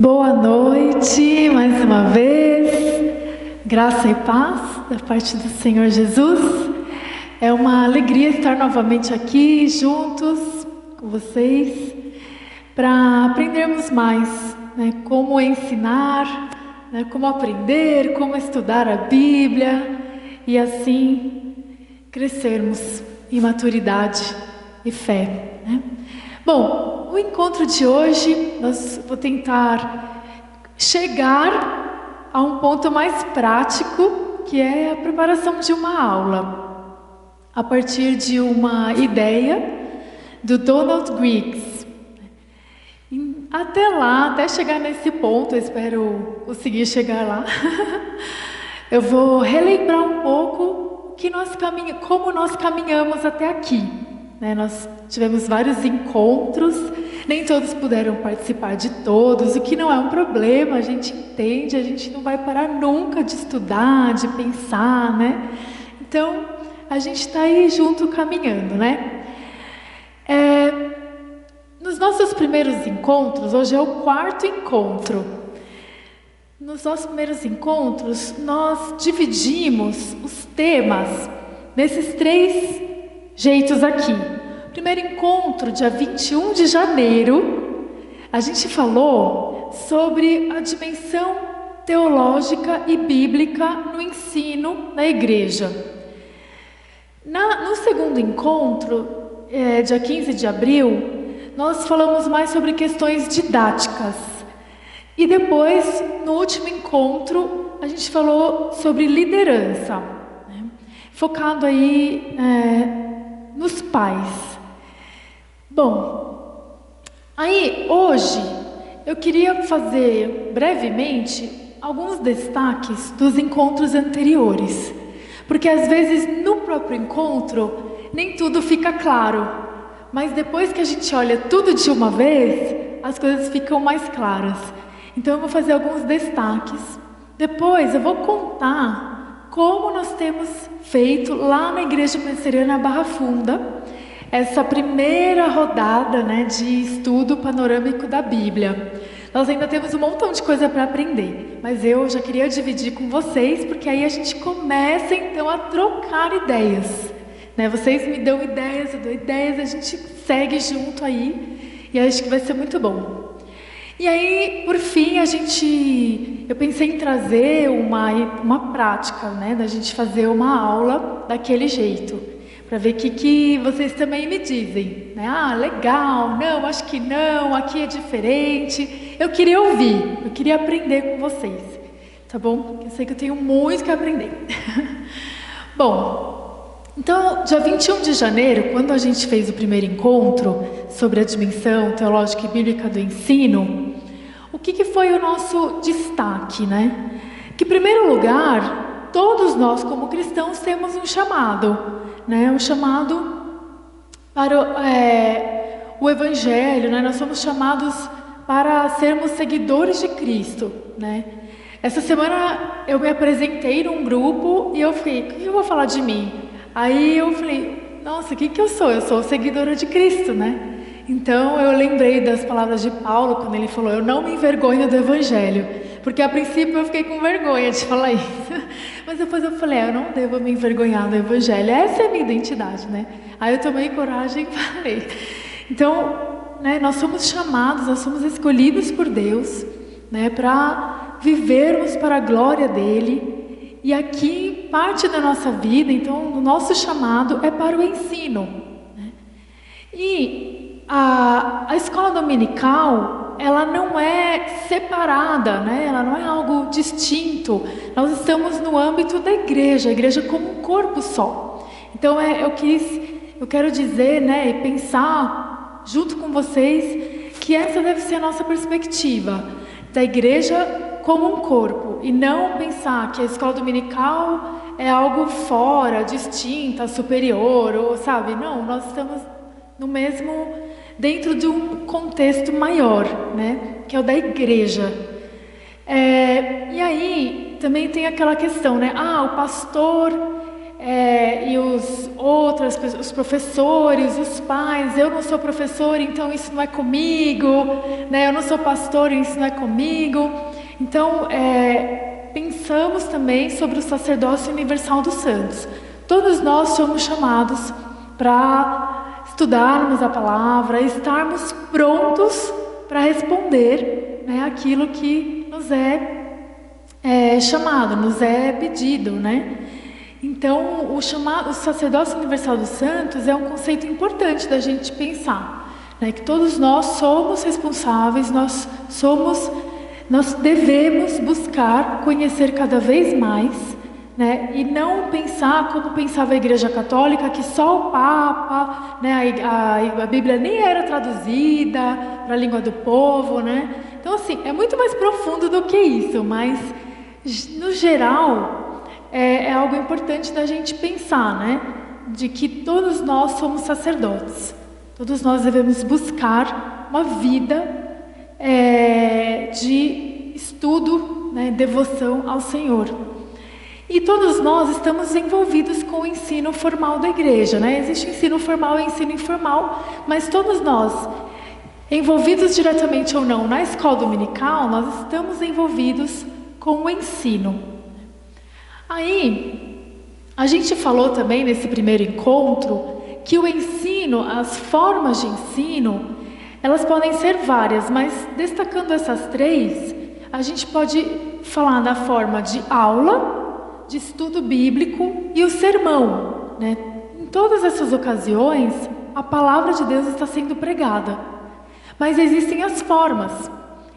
Boa noite, mais uma vez, graça e paz da parte do Senhor Jesus. É uma alegria estar novamente aqui juntos com vocês para aprendermos mais, como ensinar, como aprender, como estudar a Bíblia e assim crescermos em maturidade e fé. Bom, o encontro de hoje, vou tentar chegar a um ponto mais prático, que é a preparação de uma aula, a partir de uma ideia do Donald Griggs. Até lá, até chegar nesse ponto, eu espero conseguir chegar lá, eu vou relembrar um pouco como nós caminhamos até aqui. Nós tivemos vários encontros, nem todos puderam participar de todos, o que não é um problema, a gente entende, a gente não vai parar nunca de estudar, de pensar, Então, a gente está aí junto caminhando, Nos nossos primeiros encontros, hoje é o 4º encontro, nos nossos primeiros encontros, nós dividimos os temas nesses 3 jeitos aqui. Primeiro encontro, dia 21 de janeiro, a gente falou sobre a dimensão teológica e bíblica no ensino na igreja. No segundo encontro, dia 15 de abril, nós falamos mais sobre questões didáticas. E depois, no último encontro, a gente falou sobre liderança, focado aí nos pais. Bom, aí hoje eu queria fazer brevemente alguns destaques dos encontros anteriores, porque às vezes no próprio encontro nem tudo fica claro, mas depois que a gente olha tudo de uma vez, as coisas ficam mais claras. Então eu vou fazer alguns destaques. Depois eu vou contar como nós temos feito lá na Igreja Presbiteriana Barra Funda essa primeira rodada de estudo panorâmico da Bíblia. Nós ainda temos um montão de coisa para aprender, mas eu já queria dividir com vocês, porque aí a gente começa então a trocar ideias. Vocês me dão ideias, eu dou ideias, a gente segue junto aí, e acho que vai ser muito bom. E aí, por fim, eu pensei em trazer uma prática, da gente fazer uma aula daquele jeito, para ver o que vocês também me dizem. Ah, legal, não, acho que não, aqui é diferente. Eu queria ouvir, eu queria aprender com vocês, tá bom? Eu sei que eu tenho muito que aprender. Bom, então, dia 21 de janeiro, quando a gente fez o primeiro encontro sobre a dimensão teológica e bíblica do ensino, o que foi o nosso destaque, Que, em primeiro lugar, todos nós, como cristãos, temos um chamado, um chamado para o Evangelho, Nós somos chamados para sermos seguidores de Cristo, Essa semana eu me apresentei num grupo e eu falei, o que eu vou falar de mim? Aí eu falei, nossa, o que eu sou? Eu sou seguidora de Cristo, Então eu lembrei das palavras de Paulo, quando ele falou, eu não me envergonho do Evangelho. Porque a princípio eu fiquei com vergonha de falar isso. Mas depois eu falei, eu não devo me envergonhar do Evangelho. Essa é a minha identidade, Aí eu tomei coragem e falei. Então, nós somos chamados, nós somos escolhidos por Deus, para vivermos para a glória dEle. E aqui, parte da nossa vida, então, o nosso chamado é para o ensino. E a escola dominical, ela não é separada, Ela não é algo distinto. Nós estamos no âmbito da igreja, a igreja como um corpo só. Então, eu quero dizer, e pensar junto com vocês que essa deve ser a nossa perspectiva da igreja como um corpo, e não pensar que a escola dominical é algo fora, distinta, superior, ou sabe? Não, nós estamos dentro de um contexto maior, que é o da igreja. E aí também tem aquela questão, o pastor e os professores, os pais, eu não sou professor, então isso não é comigo, né? Eu não sou pastor, isso não é comigo. Então, pensamos também sobre o sacerdócio universal dos santos. Todos nós somos chamados para estudarmos a palavra, estarmos prontos para responder, né, aquilo que nos é chamado, nos é pedido, né? Então, o sacerdócio universal dos santos é um conceito importante da gente pensar, né? Que todos nós somos responsáveis, nós devemos buscar conhecer cada vez mais, né? E não pensar como pensava a Igreja Católica, que só o Papa, né? A Bíblia nem era traduzida para a língua do povo, né? Então, assim, é muito mais profundo do que isso, mas, no geral, é algo importante da gente pensar, né? De que todos nós somos sacerdotes. Todos nós devemos buscar uma vida de estudo, né? Devoção ao Senhor. E todos nós estamos envolvidos com o ensino formal da igreja, né? Existe ensino formal e ensino informal, mas todos nós, envolvidos diretamente ou não na escola dominical, nós estamos envolvidos com o ensino. Aí, a gente falou também nesse primeiro encontro que o ensino, as formas de ensino, elas podem ser várias, mas destacando essas três, a gente pode falar da forma de aula, de estudo bíblico e o sermão, né? Em todas essas ocasiões, a palavra de Deus está sendo pregada, mas existem as formas.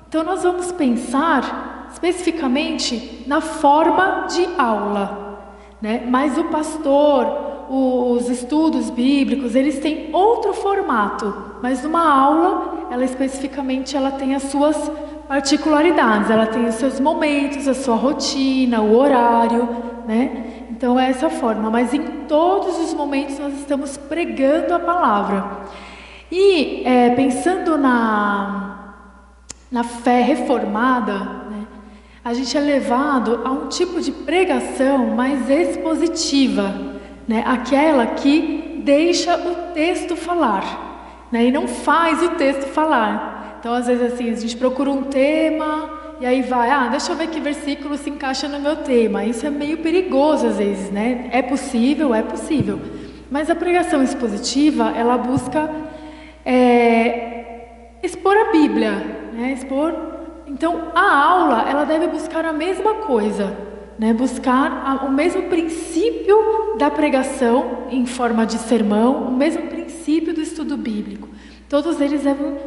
Então nós vamos pensar especificamente na forma de aula, né? Mas o pastor, os estudos bíblicos, eles têm outro formato, mas numa aula, ela tem as suas particularidades, ela tem os seus momentos, a sua rotina, o horário, né? Então é essa forma, mas em todos os momentos nós estamos pregando a palavra. E pensando na fé reformada, a gente é levado a um tipo de pregação mais expositiva, né? Aquela que deixa o texto falar, né? E não faz o texto falar. Então, às vezes, assim, a gente procura um tema e aí vai, deixa eu ver que versículo se encaixa no meu tema. Isso é meio perigoso, às vezes, né? É possível. Mas a pregação expositiva, ela busca expor a Bíblia, né? Então, a aula, ela deve buscar a mesma coisa, né? Buscar o mesmo princípio da pregação em forma de sermão, o mesmo princípio do estudo bíblico. Todos eles devem,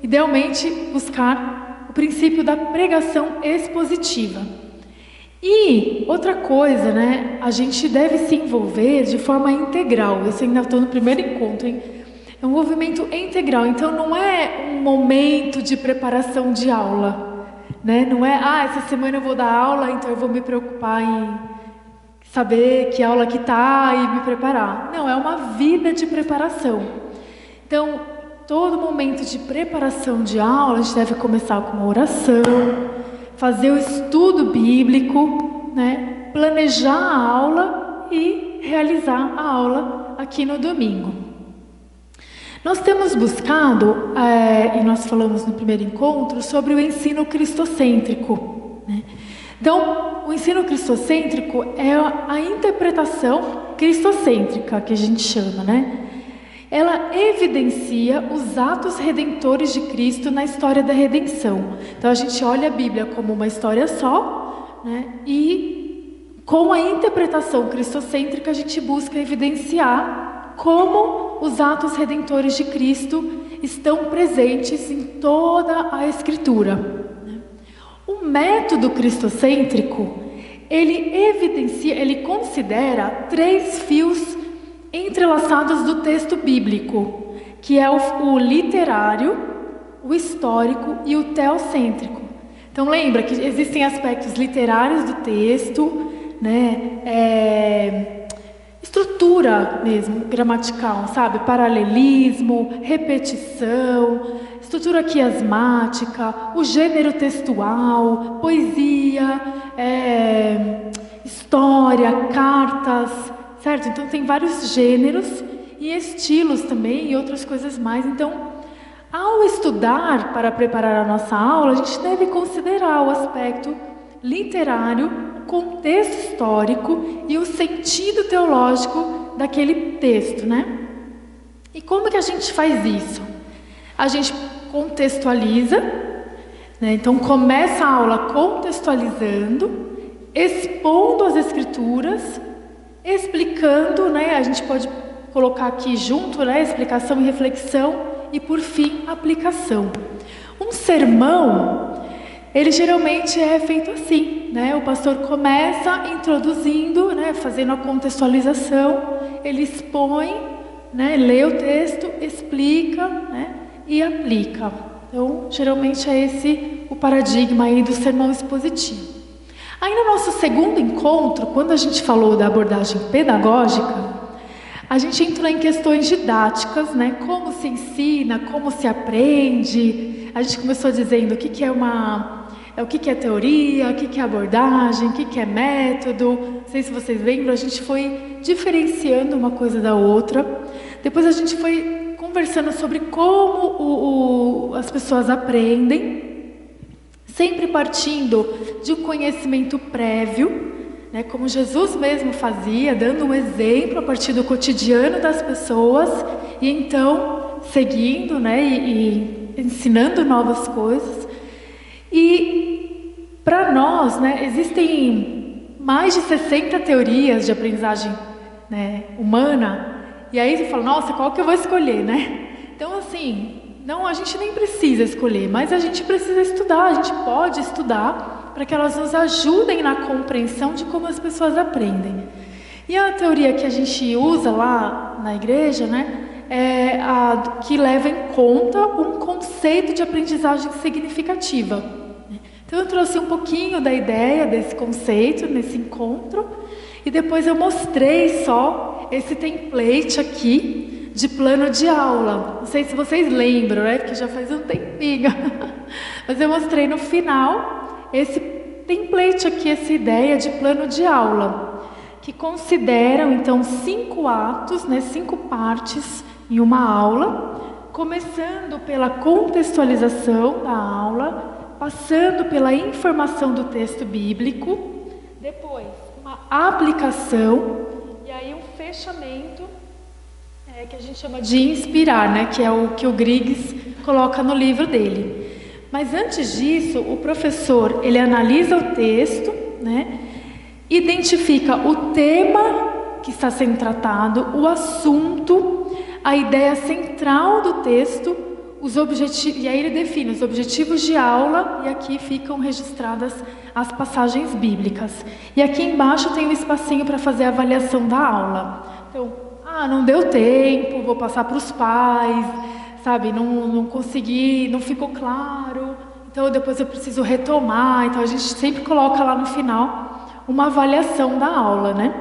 idealmente, buscar o princípio da pregação expositiva. E outra coisa, né? A gente deve se envolver de forma integral. Eu ainda estou no primeiro encontro, hein? É um movimento integral, então não é um momento de preparação de aula, né? Não é, essa semana eu vou dar aula, então eu vou me preocupar em saber que aula que está e me preparar. Não, é uma vida de preparação. Então, todo momento de preparação de aula, a gente deve começar com uma oração, fazer o estudo bíblico, né? Planejar a aula e realizar a aula aqui no domingo. Nós temos buscado, e nós falamos no primeiro encontro, sobre o ensino cristocêntrico, né? Então, o ensino cristocêntrico é a interpretação cristocêntrica, que a gente chama, né? Ela evidencia os atos redentores de Cristo na história da redenção. Então, a gente olha a Bíblia como uma história só, né? E com a interpretação cristocêntrica, a gente busca evidenciar como os atos redentores de Cristo estão presentes em toda a Escritura. O método cristocêntrico, ele considera 3 fios entrelaçados do texto bíblico, que é o literário, o histórico e o teocêntrico. Então lembra que existem aspectos literários do texto, né? Estrutura mesmo, gramatical, sabe? Paralelismo, repetição, estrutura quiasmática, o gênero textual, poesia, história, cartas, certo? Então tem vários gêneros e estilos também e outras coisas mais. Então, ao estudar para preparar a nossa aula, a gente deve considerar o aspecto literário, o contexto histórico e o sentido teológico daquele texto, né? E como que a gente faz isso? A gente contextualiza, né? Então começa a aula contextualizando, expondo as escrituras, explicando, né? A gente pode colocar aqui junto, né? Explicação e reflexão e por fim aplicação. Um sermão, ele geralmente é feito assim, né? O pastor começa introduzindo, né? Fazendo a contextualização, ele expõe, né? Lê o texto, explica, né? E aplica. Então, geralmente é esse o paradigma aí do sermão expositivo. Aí no nosso segundo encontro, quando a gente falou da abordagem pedagógica, a gente entrou em questões didáticas, né? Como se ensina, como se aprende. A gente começou dizendo o que é teoria, o que é abordagem, o que é método. Não sei se vocês lembram, a gente foi diferenciando uma coisa da outra. Depois a gente foi conversando sobre como as pessoas aprendem, sempre partindo de um conhecimento prévio, né, como Jesus mesmo fazia, dando um exemplo a partir do cotidiano das pessoas, e então seguindo, né, e ensinando novas coisas. E para nós, né, existem mais de 60 teorias de aprendizagem, né, humana. E aí você fala, nossa, qual que eu vou escolher, né? Então, assim, não, a gente nem precisa escolher, mas a gente precisa estudar, a gente pode estudar para que elas nos ajudem na compreensão de como as pessoas aprendem. E a teoria que a gente usa lá na igreja, né, é a que leva em conta um conceito de aprendizagem significativa. Então, eu trouxe um pouquinho da ideia desse conceito nesse encontro, e depois eu mostrei só esse template aqui de plano de aula. Não sei se vocês lembram, né? Porque já faz um tempinho. Mas eu mostrei no final esse template aqui, essa ideia de plano de aula, que consideram então 5 atos, né? 5 partes em uma aula, começando pela contextualização da aula, passando pela informação do texto bíblico, depois uma aplicação e aí um fechamento que a gente chama de inspirar, né? Que é o que o Griggs coloca no livro dele. Mas antes disso, o professor ele analisa o texto, né? Identifica o tema que está sendo tratado, o assunto, a ideia central do texto, os objetivos, e aí ele define os objetivos de aula, e aqui ficam registradas as passagens bíblicas. E aqui embaixo tem um espacinho para fazer a avaliação da aula. Então, não deu tempo, vou passar para os pais, sabe, não consegui, não ficou claro, então depois eu preciso retomar. Então a gente sempre coloca lá no final uma avaliação da aula, né?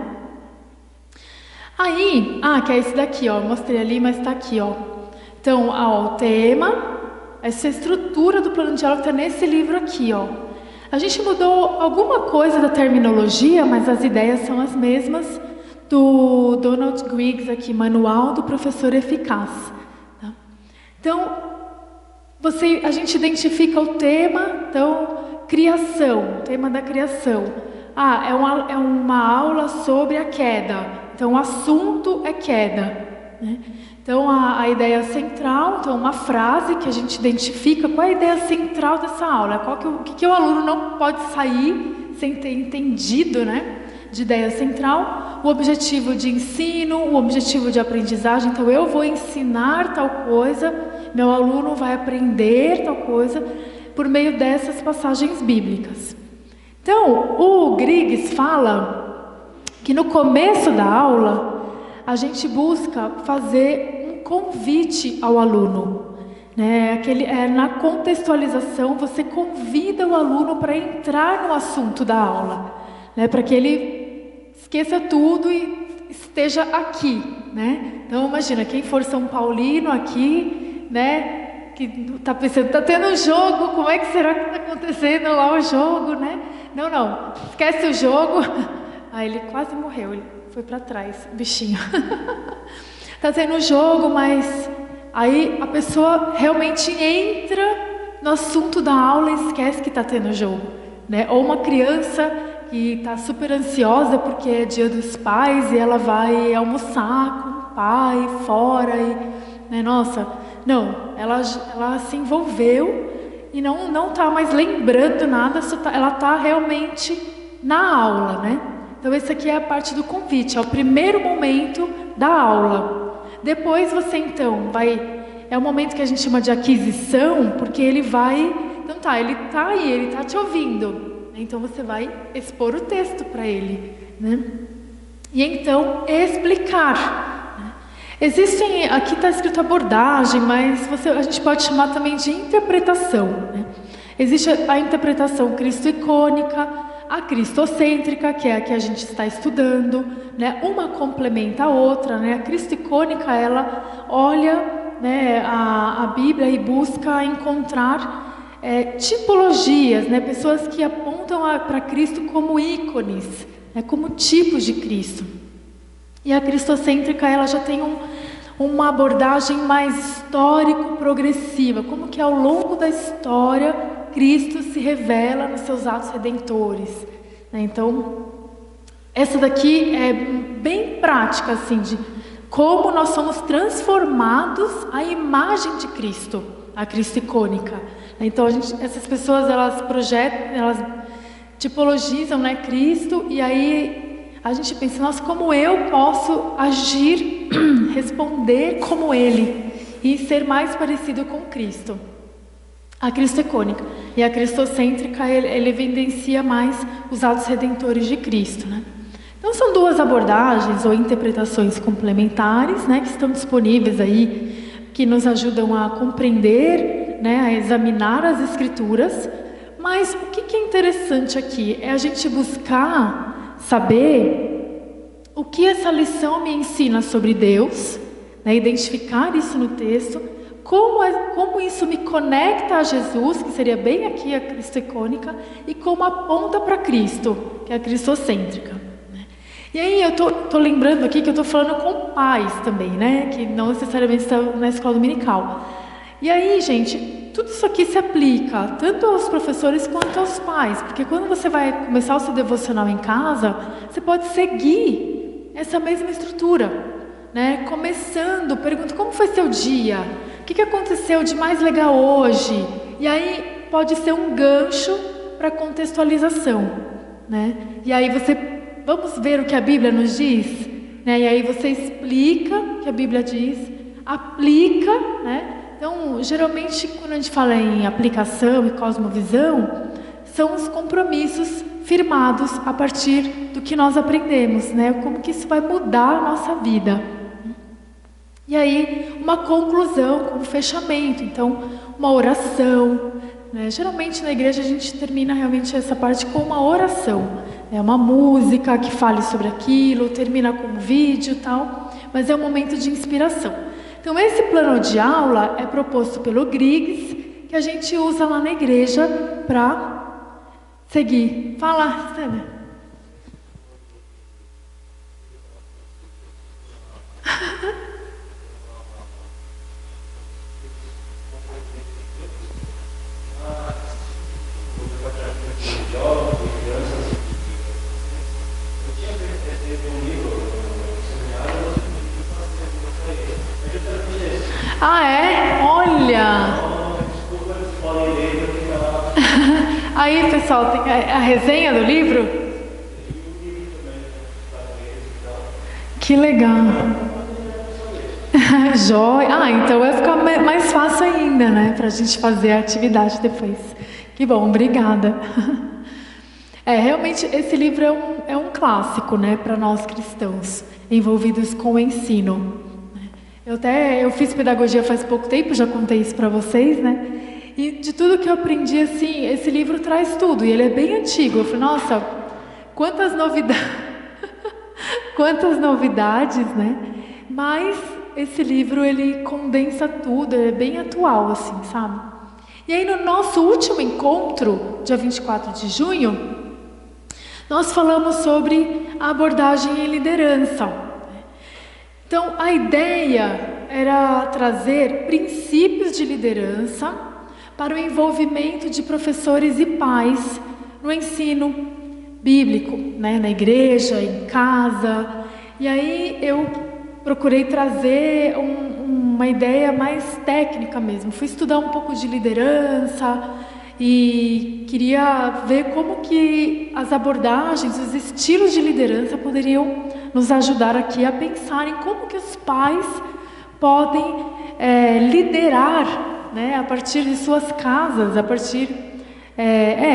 Aí, que é esse daqui, ó, mostrei ali, mas está aqui, ó. Então, o tema, essa estrutura do plano de aula está nesse livro aqui, ó. A gente mudou alguma coisa da terminologia, mas as ideias são as mesmas do Donald Griggs aqui, Manual do Professor Eficaz. Tá? Então, a gente identifica o tema, então, criação, tema da criação. É uma aula sobre a queda. Então, o assunto é queda, né? Então, a ideia central, então, uma frase que a gente identifica, qual é a ideia central dessa aula? O que o aluno não pode sair sem ter entendido, né? De ideia central, o objetivo de ensino, o objetivo de aprendizagem. Então, eu vou ensinar tal coisa, meu aluno vai aprender tal coisa, por meio dessas passagens bíblicas. Então, o Griggs fala que no começo da aula, a gente busca fazer um convite ao aluno, né? Na contextualização, você convida o aluno para entrar no assunto da aula, né? Para que ele esqueça tudo e esteja aqui, né? Então, imagina, quem for São Paulino aqui, né? Que está pensando, está tendo um jogo, como é que será que está acontecendo lá o jogo, né? Não, esquece o jogo. Ele quase morreu, ele Foi para trás, bichinho. Tá tendo jogo, mas aí a pessoa realmente entra no assunto da aula e esquece que tá tendo jogo, né? Ou uma criança que está super ansiosa porque é dia dos pais e ela vai almoçar com o pai fora e, né, nossa, não, ela se envolveu e não está mais lembrando nada, ela está realmente na aula, né? Então esse aqui é a parte do convite, é o primeiro momento da aula. Depois você então é o momento que a gente chama de aquisição, porque ele vai, então tá, ele está aí, ele está te ouvindo. Então você vai expor o texto para ele, né? E então explicar, né? Existem, aqui está escrito abordagem, mas a gente pode chamar também de interpretação, né? Existe a interpretação cristo-icônica, a cristocêntrica, que é a que a gente está estudando, né? Uma complementa a outra, né? A cristo-icônica, ela olha, né, a Bíblia e busca encontrar tipologias, né? Pessoas que apontam para Cristo como ícones, né? Como tipos de Cristo. E a cristocêntrica, ela já tem uma abordagem mais histórico-progressiva, como que ao longo da história Cristo se revela nos seus atos redentores, né? Então, essa daqui é bem prática, assim, de como nós somos transformados à imagem de Cristo, a Cristo icônica. Então, essas pessoas, elas projetam, elas tipologizam, né, Cristo, e aí a gente pensa, nossa, como eu posso agir, responder como Ele, e ser mais parecido com Cristo. A Cristo icônica. E a cristocêntrica, ele evidencia mais os atos redentores de Cristo, né? Então, são duas abordagens ou interpretações complementares, né, que estão disponíveis aí, que nos ajudam a compreender, né, a examinar as Escrituras. Mas o que é interessante aqui é a gente buscar saber o que essa lição me ensina sobre Deus, né, identificar isso no texto, como isso me conecta a Jesus, que seria bem aqui a Cristo icônica, e como aponta para Cristo, que é a cristocêntrica. E aí eu tô lembrando aqui que eu estou falando com pais também, né? Que não necessariamente estão na escola dominical. E aí, gente, tudo isso aqui se aplica tanto aos professores quanto aos pais. Porque quando você vai começar o seu devocional em casa, você pode seguir essa mesma estrutura, né? Começando, pergunta como foi seu dia? O que aconteceu de mais legal hoje? E aí pode ser um gancho para contextualização, né? E aí vamos ver o que a Bíblia nos diz, né? E aí você explica o que a Bíblia diz, aplica, né? Então, geralmente, quando a gente fala em aplicação e cosmovisão, são os compromissos firmados a partir do que nós aprendemos, né? Como que isso vai mudar a nossa vida. E aí, uma conclusão, um fechamento. Então, uma oração, né? Geralmente, na igreja, a gente termina realmente essa parte com uma oração. É uma música que fale sobre aquilo, termina com um vídeo e tal, mas é um momento de inspiração. Então, esse plano de aula é proposto pelo Griggs, que a gente usa lá na igreja para seguir. Fala, Stana. Ah, é? Olha! Aí, pessoal, tem a resenha do livro? Que legal! Joia! Ah, então vai ficar mais fácil ainda, né? Pra gente fazer a atividade depois. Que bom, obrigada. Realmente, esse livro é um clássico, né? Para nós cristãos, envolvidos com o ensino. Eu fiz pedagogia faz pouco tempo, já contei isso para vocês, né? E de tudo que eu aprendi, assim, esse livro traz tudo, e ele é bem antigo. Eu falei, nossa, quantas novidades, quantas novidades, né? Mas esse livro, ele condensa tudo, ele é bem atual, assim, sabe? E aí, no nosso último encontro, dia 24 de junho, nós falamos sobre a abordagem em liderança. Então, a ideia era trazer princípios de liderança para o envolvimento de professores e pais no ensino bíblico, né? Na igreja, em casa. E aí eu procurei trazer uma ideia mais técnica mesmo. Fui estudar um pouco de liderança e queria ver como que as abordagens, os estilos de liderança poderiam nos ajudar aqui a pensar em como que os pais podem liderar, né, a partir de suas casas, a partir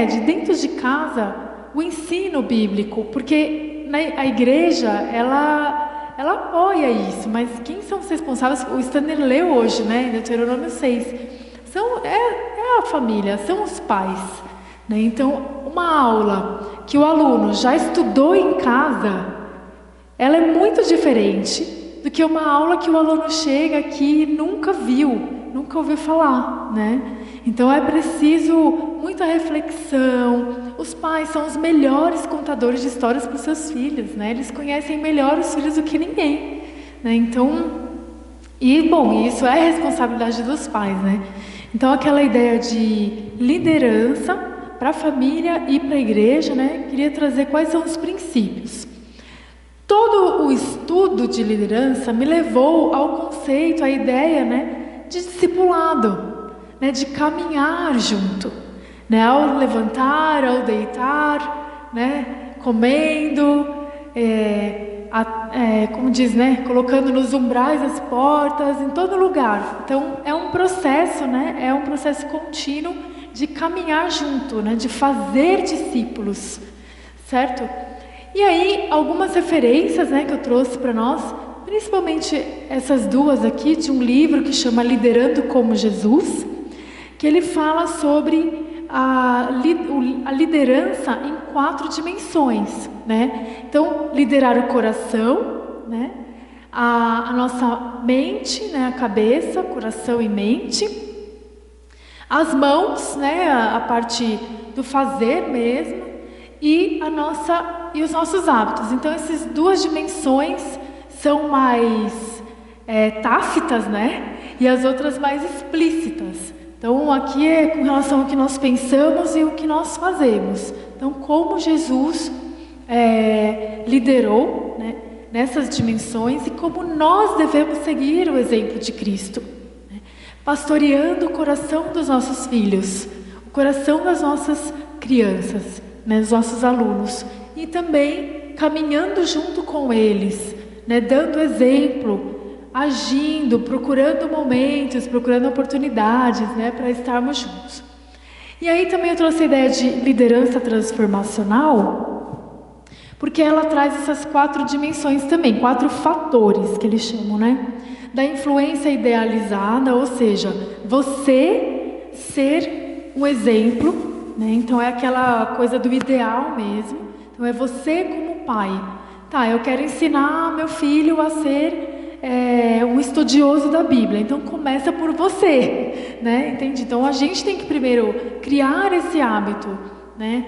de dentro de casa, o ensino bíblico, porque a igreja, ela apoia isso, mas quem são os responsáveis? O Stanner leu hoje, né, em Deuteronômio 6, é a família, são os pais, né? Então, uma aula que o aluno já estudou em casa, ela é muito diferente do que uma aula que o aluno chega aqui e nunca viu, nunca ouviu falar, né? Então é preciso muita reflexão. Os pais são os melhores contadores de histórias para os seus filhos, né? Eles conhecem melhor os filhos do que ninguém, né? Então, isso é responsabilidade dos pais, né? Então aquela ideia de liderança para a família e para a igreja, né? Queria trazer quais são os princípios. Todo o estudo de liderança me levou ao conceito, à ideia, né, de discipulado, né, de caminhar junto, né, ao levantar, ao deitar, né, comendo, como diz, né, colocando nos umbrais das portas, em todo lugar. Então é um processo, né, é um processo contínuo de caminhar junto, né, de fazer discípulos, certo? E aí, algumas referências, né, que eu trouxe para nós, principalmente essas duas aqui, de um livro que chama Liderando como Jesus, que ele fala sobre a liderança em 4 dimensões, né? Então, liderar o coração, né? A nossa mente, né? A cabeça, coração e mente. As mãos, né? A parte do fazer mesmo. E os nossos hábitos. Então, essas 2 dimensões são mais tácitas, né? E as outras mais explícitas. Então, aqui é com relação ao que nós pensamos e o que nós fazemos. Então, como Jesus liderou, né, nessas dimensões e como nós devemos seguir o exemplo de Cristo, né? Pastoreando o coração dos nossos filhos, o coração das nossas crianças, né, dos nossos alunos, e também caminhando junto com eles, né, dando exemplo, agindo, procurando momentos, procurando oportunidades, né, para estarmos juntos. E aí também eu trouxe a ideia de liderança transformacional, porque ela traz essas 4 dimensões também, 4 fatores que eles chamam, né, da influência idealizada, ou seja, você ser um exemplo, né? Então é aquela coisa do ideal mesmo. Então é você como pai. Tá, eu quero ensinar meu filho a ser um estudioso da Bíblia. Então começa por você, né? Entende? Então a gente tem que primeiro criar esse hábito, né?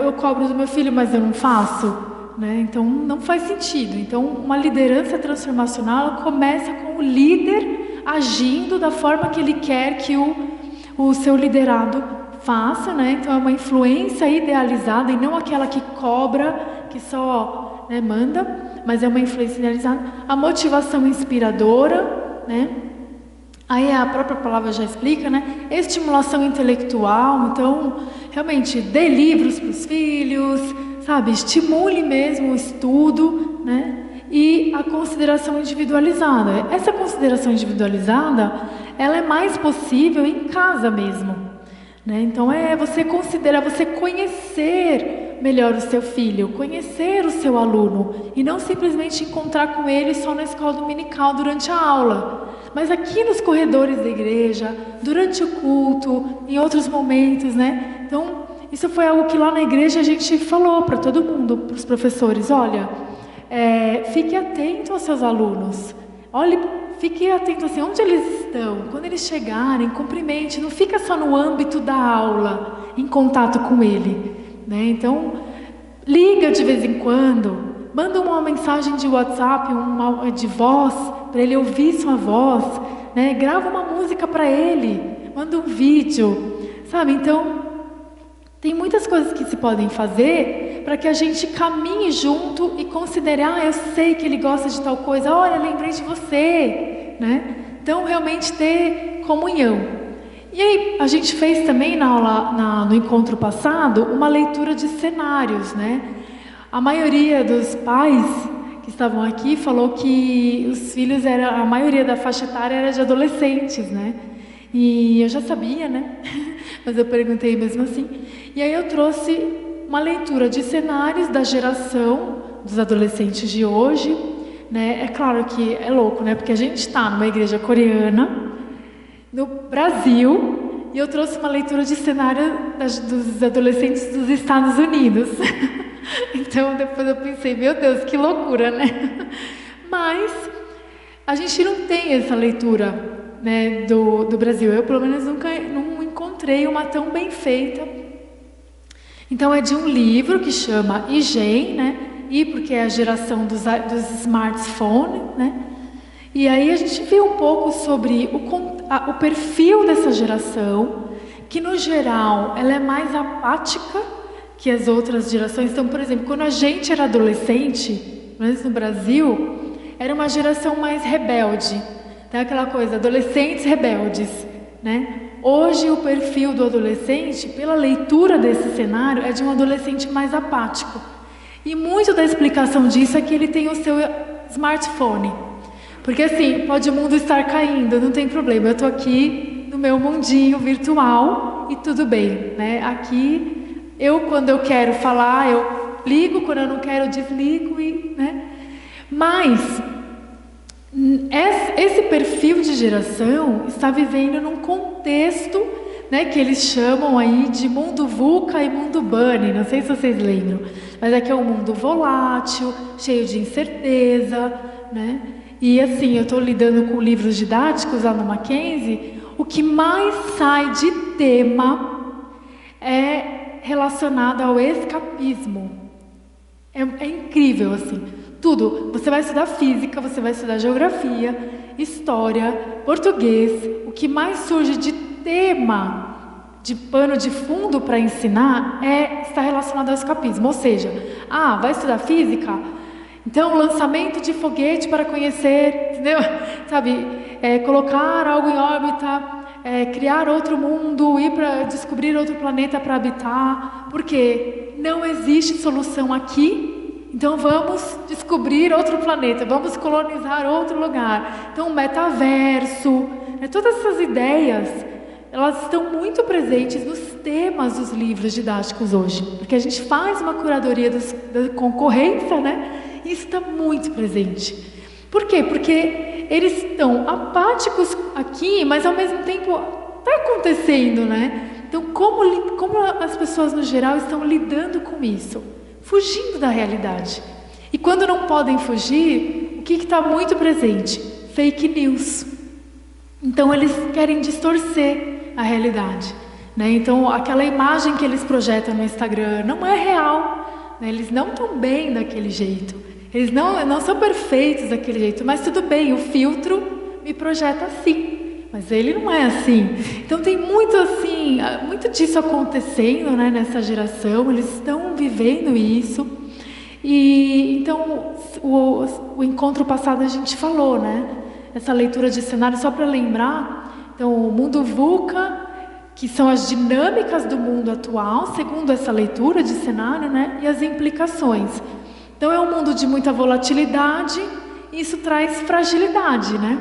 Eu cobro do meu filho, mas eu não faço, né? Então não faz sentido. Então uma liderança transformacional começa com o líder agindo da forma que ele quer que o seu liderado faça, né? Então é uma influência idealizada e não aquela que cobra, que só, né, manda, mas é uma influência idealizada. A motivação inspiradora, né? Aí a própria palavra já explica, né? Estimulação intelectual, então realmente dê livros para os filhos, sabe? Estimule mesmo o estudo, né? E a consideração individualizada. Essa consideração individualizada, ela é mais possível em casa mesmo. Né? Então você considerar, você conhecer melhor o seu filho, conhecer o seu aluno e não simplesmente encontrar com ele só na escola dominical durante a aula, mas aqui nos corredores da igreja, durante o culto, em outros momentos, né? Então isso foi algo que lá na igreja a gente falou para todo mundo, para os professores, olha, fique atento aos seus alunos, fique atento assim, onde eles estão, quando eles chegarem, cumprimente, não fica só no âmbito da aula, em contato com ele, né? Então, liga de vez em quando, manda uma mensagem de WhatsApp, de voz, para ele ouvir sua voz, né? Grava uma música para ele, manda um vídeo, sabe? Então, tem muitas coisas que se podem fazer para que a gente caminhe junto e considere, eu sei que ele gosta de tal coisa, olha, lembrei de você, né? Então, realmente ter comunhão. E aí, a gente fez também na aula, no encontro passado, uma leitura de cenários, né? A maioria dos pais que estavam aqui falou que os filhos a maioria da faixa etária era de adolescentes, né? E eu já sabia, né? Mas eu perguntei mesmo assim. E aí eu trouxe uma leitura de cenários da geração dos adolescentes de hoje, né? É claro que é louco, né? Porque a gente está numa igreja coreana, no Brasil, e eu trouxe uma leitura de cenário dos adolescentes dos Estados Unidos. Então depois eu pensei, meu Deus, que loucura, né? Mas a gente não tem essa leitura, né, do Brasil. Eu pelo menos nunca não encontrei uma tão bem feita. Então é de um livro que chama IGEM, né? I porque é a geração dos smartphones, né? E aí a gente vê um pouco sobre o perfil dessa geração, que no geral ela é mais apática que as outras gerações. Então, por exemplo, quando a gente era adolescente, pelo menos no Brasil, era uma geração mais rebelde. Então, aquela coisa, adolescentes rebeldes, né? Hoje o perfil do adolescente, pela leitura desse cenário, é de um adolescente mais apático. E muito da explicação disso é que ele tem o seu smartphone. Porque assim, pode o mundo estar caindo, não tem problema, eu estou aqui no meu mundinho virtual e tudo bem, né? Aqui, quando eu quero falar, eu ligo, quando eu não quero, eu desligo, né? Mas esse perfil de geração está vivendo num contexto, né, que eles chamam aí de mundo VUCA e mundo BUNNY, não sei se vocês lembram, mas é que é um mundo volátil, cheio de incerteza, né? E assim, eu estou lidando com livros didáticos lá no Mackenzie, o que mais sai de tema é relacionado ao escapismo. É incrível, assim. Tudo. Você vai estudar física, você vai estudar geografia, história, português. O que mais surge de tema, de pano de fundo para ensinar, está relacionado ao escapismo. Ou seja, vai estudar física? Então, lançamento de foguete para conhecer, entendeu? Sabe, colocar algo em órbita, criar outro mundo, ir para descobrir outro planeta para habitar. Por quê? Não existe solução aqui, então vamos descobrir outro planeta, vamos colonizar outro lugar. Então, metaverso, todas essas ideias, elas estão muito presentes nos temas dos livros didáticos hoje, porque a gente faz uma curadoria da concorrência, né? E isso está muito presente. Por quê? Porque eles estão apáticos aqui, mas ao mesmo tempo está acontecendo, né? Então, como as pessoas no geral estão lidando com isso? Fugindo da realidade. E quando não podem fugir, o que está muito presente? Fake news. Então, eles querem distorcer a realidade, né? Então, aquela imagem que eles projetam no Instagram não é real, né? Eles não estão bem daquele jeito. Eles não são perfeitos daquele jeito, mas tudo bem, o filtro me projeta assim, mas ele não é assim. Então tem muito disso acontecendo, né, nessa geração, eles estão vivendo isso. E então o encontro passado a gente falou, né, essa leitura de cenário, só para lembrar, então o mundo VUCA, que são as dinâmicas do mundo atual, segundo essa leitura de cenário, né, e as implicações. Então é um mundo de muita volatilidade, e isso traz fragilidade, né?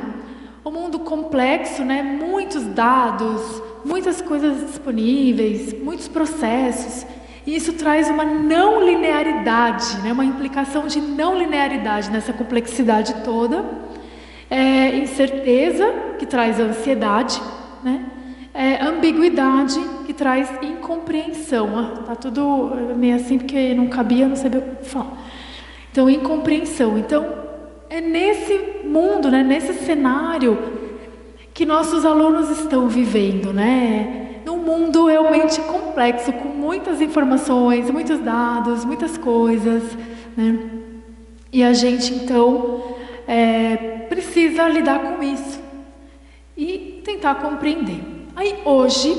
Um mundo complexo, né? Muitos dados, muitas coisas disponíveis, muitos processos, e isso traz uma não linearidade, né? Uma implicação de não linearidade nessa complexidade toda. Incerteza, que traz ansiedade, né? Ambiguidade, que traz incompreensão. Tá tudo meio assim porque não cabia, não sabia o que falar. Então, incompreensão. Então, é nesse mundo, né, nesse cenário que nossos alunos estão vivendo, né? num mundo realmente complexo, com muitas informações, muitos dados, muitas coisas, né? E a gente, então, precisa lidar com isso e tentar compreender. Aí, hoje,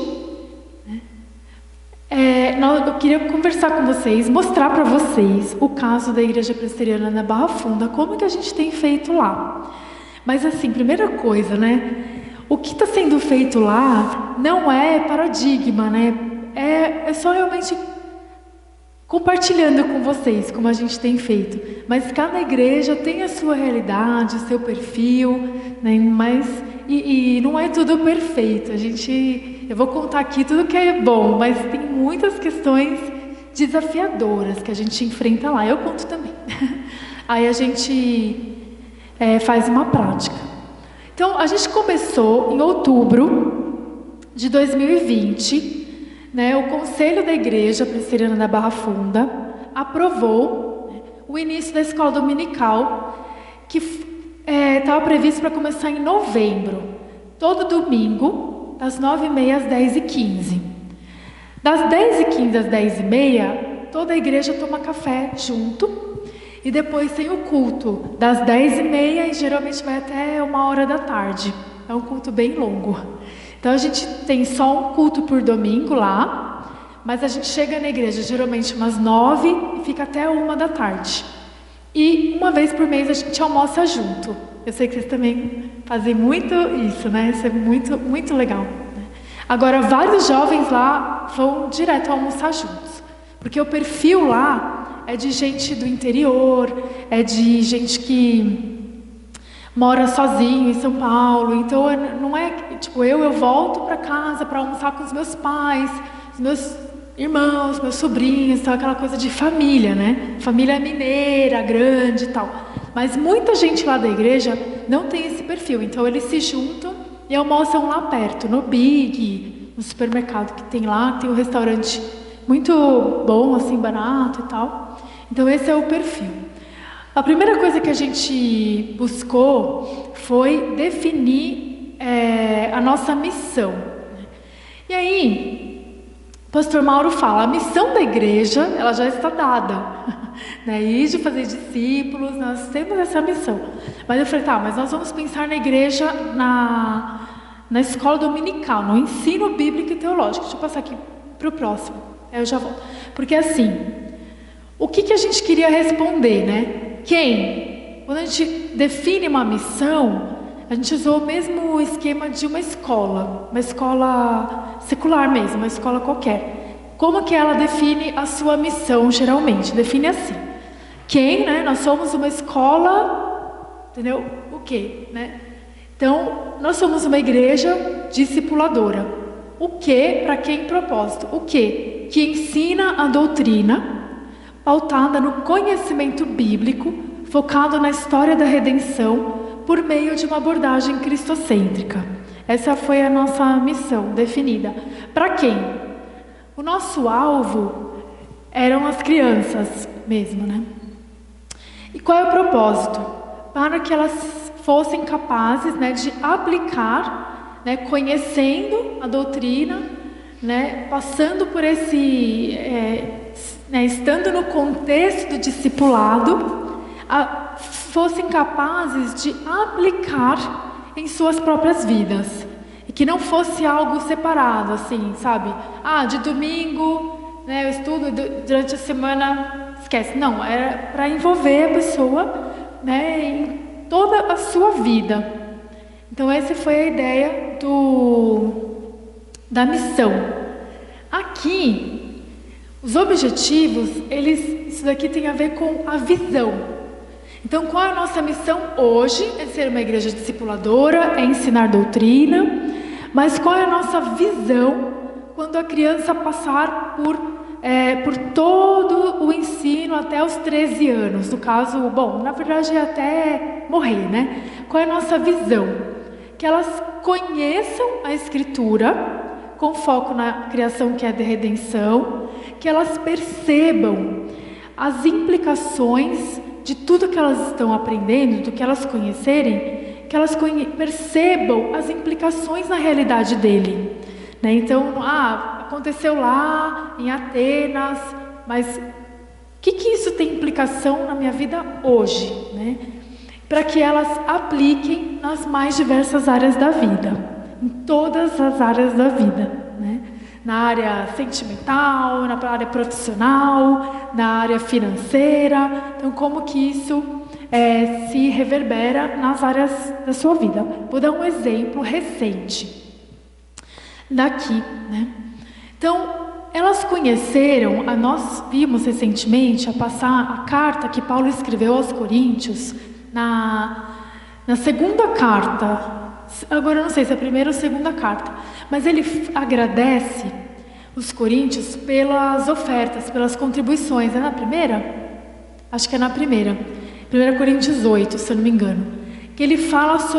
eu queria conversar com vocês, mostrar para vocês o caso da Igreja Presbiteriana na Barra Funda, como que a gente tem feito lá. Mas, assim, primeira coisa, né? O que está sendo feito lá não é paradigma, né? É só realmente compartilhando com vocês, como a gente tem feito. Mas cada igreja tem a sua realidade, o seu perfil, né? E não é tudo perfeito. Eu vou contar aqui tudo que é bom, mas tem muitas questões desafiadoras que a gente enfrenta lá. Eu conto também. Aí a gente faz uma prática. Então, a gente começou em outubro de 2020, né, o Conselho da Igreja Presbiteriana da Barra Funda aprovou o início da escola dominical, que estava previsto para começar em novembro, todo domingo, das 9h30 às 10h15. Das 10h15 às 10h30, toda a igreja toma café junto. E depois tem o culto, das 10h30 e geralmente vai até 1h da tarde. É um culto bem longo. Então a gente tem só um culto por domingo lá, mas a gente chega na igreja geralmente umas 9 e fica até 1 da tarde. E uma vez por mês a gente almoça junto. Eu sei que vocês também fazem muito isso, né? Isso é muito, muito legal. Agora, vários jovens lá vão direto almoçar juntos, porque o perfil lá é de gente do interior, é de gente que mora sozinho em São Paulo. Então, não é tipo, eu volto para casa para almoçar com os meus pais, os meus irmãos, meus sobrinhos, então, aquela coisa de família, né? Família mineira, grande e tal. Mas muita gente lá da igreja não tem esse perfil. Então, eles se juntam e almoçam lá perto, no Big, no supermercado que tem lá, tem um restaurante muito bom, assim, barato e tal. Então, esse é o perfil. A primeira coisa que a gente buscou foi definir a nossa missão. E aí, o pastor Mauro fala, a missão da igreja, ela já está dada. Né? Ir de fazer discípulos, nós temos essa missão. Mas eu falei, mas nós vamos pensar na igreja, na escola dominical, no ensino bíblico e teológico. Deixa eu passar aqui para o próximo. Eu já volto. Porque assim, o que a gente queria responder, né? Quando a gente define uma missão, a gente usou o mesmo esquema de uma escola secular mesmo, uma escola qualquer. Como que ela define a sua missão, geralmente? Define assim. Né? Nós somos uma escola, entendeu? O quê, né? Então, nós somos uma igreja discipuladora. O quê? Para quem propósito? O quê? Que ensina a doutrina pautada no conhecimento bíblico, focado na história da redenção, por meio de uma abordagem cristocêntrica. Essa foi a nossa missão definida. Para quem? O nosso alvo eram as crianças mesmo, né? E qual é o propósito? Para que elas fossem capazes, né, de aplicar, né, conhecendo a doutrina, né, passando por esse... estando no contexto do discipulado, fossem capazes de aplicar em suas próprias vidas. E que não fosse algo separado, assim, sabe? De domingo, né, eu estudo, durante a semana, esquece. Não, era para envolver a pessoa, né, em toda a sua vida. Então, essa foi a ideia da missão. Aqui, os objetivos, isso daqui tem a ver com a visão. Então, qual é a nossa missão hoje? É ser uma igreja discipuladora, é ensinar doutrina. Mas qual é a nossa visão quando a criança passar por todo o ensino até os 13 anos? No caso, na verdade é até morrer, né? Qual é a nossa visão? Que elas conheçam a Escritura, com foco na criação que é de redenção, que elas percebam as implicações de tudo que elas estão aprendendo, do que elas conhecerem, que elas percebam as implicações na realidade dele. né? Então, aconteceu lá em Atenas, mas o que isso tem implicação na minha vida hoje, né? Para que elas apliquem nas mais diversas áreas da vida, em todas as áreas da vida, né? Na área sentimental, na área profissional, na área financeira. Então, como que isso se reverbera nas áreas da sua vida? Vou dar um exemplo recente daqui, né? Então, elas conheceram, nós vimos recentemente a carta que Paulo escreveu aos Coríntios, na segunda carta. Agora eu não sei se é a primeira ou a segunda carta, mas ele agradece os coríntios pelas ofertas, pelas contribuições. É na primeira? Acho que é na primeira. 1 Coríntios 8, se eu não me engano. Que ele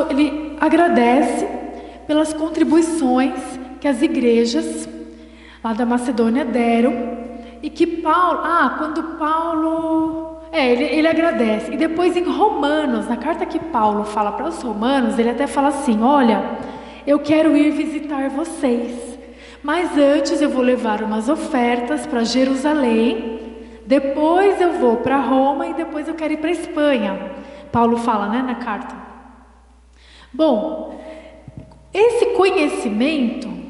ele agradece pelas contribuições que as igrejas lá da Macedônia deram, e que Paulo, quando Paulo... ele agradece. E depois em Romanos, na carta que Paulo fala para os romanos, ele até fala assim: olha, eu quero ir visitar vocês, mas antes eu vou levar umas ofertas para Jerusalém, depois eu vou para Roma e depois eu quero ir para a Espanha. Paulo fala, né, na carta. Bom, esse conhecimento,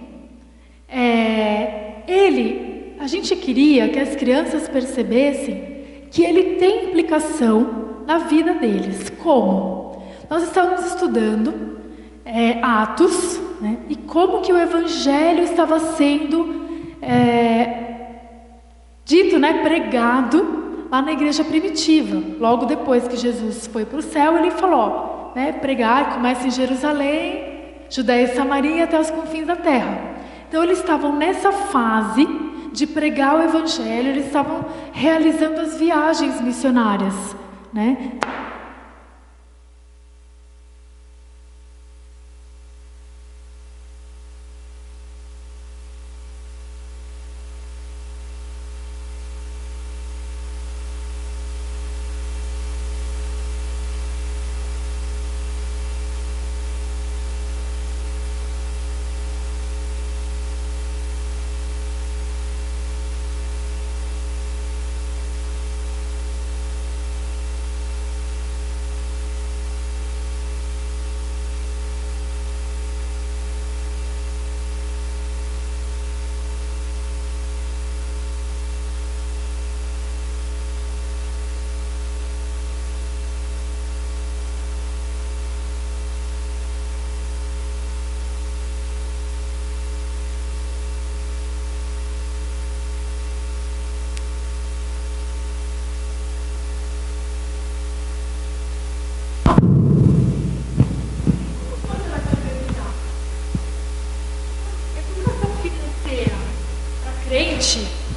a gente queria que as crianças percebessem que ele tem implicação na vida deles. Como? Nós estávamos estudando Atos, né, e como que o Evangelho estava sendo dito, né, pregado lá na igreja primitiva. Logo depois que Jesus foi para o céu, ele falou, né, pregar, começa em Jerusalém, Judéia e Samaria até os confins da terra. Então eles estavam nessa fase de pregar o Evangelho, eles estavam realizando as viagens missionárias, né?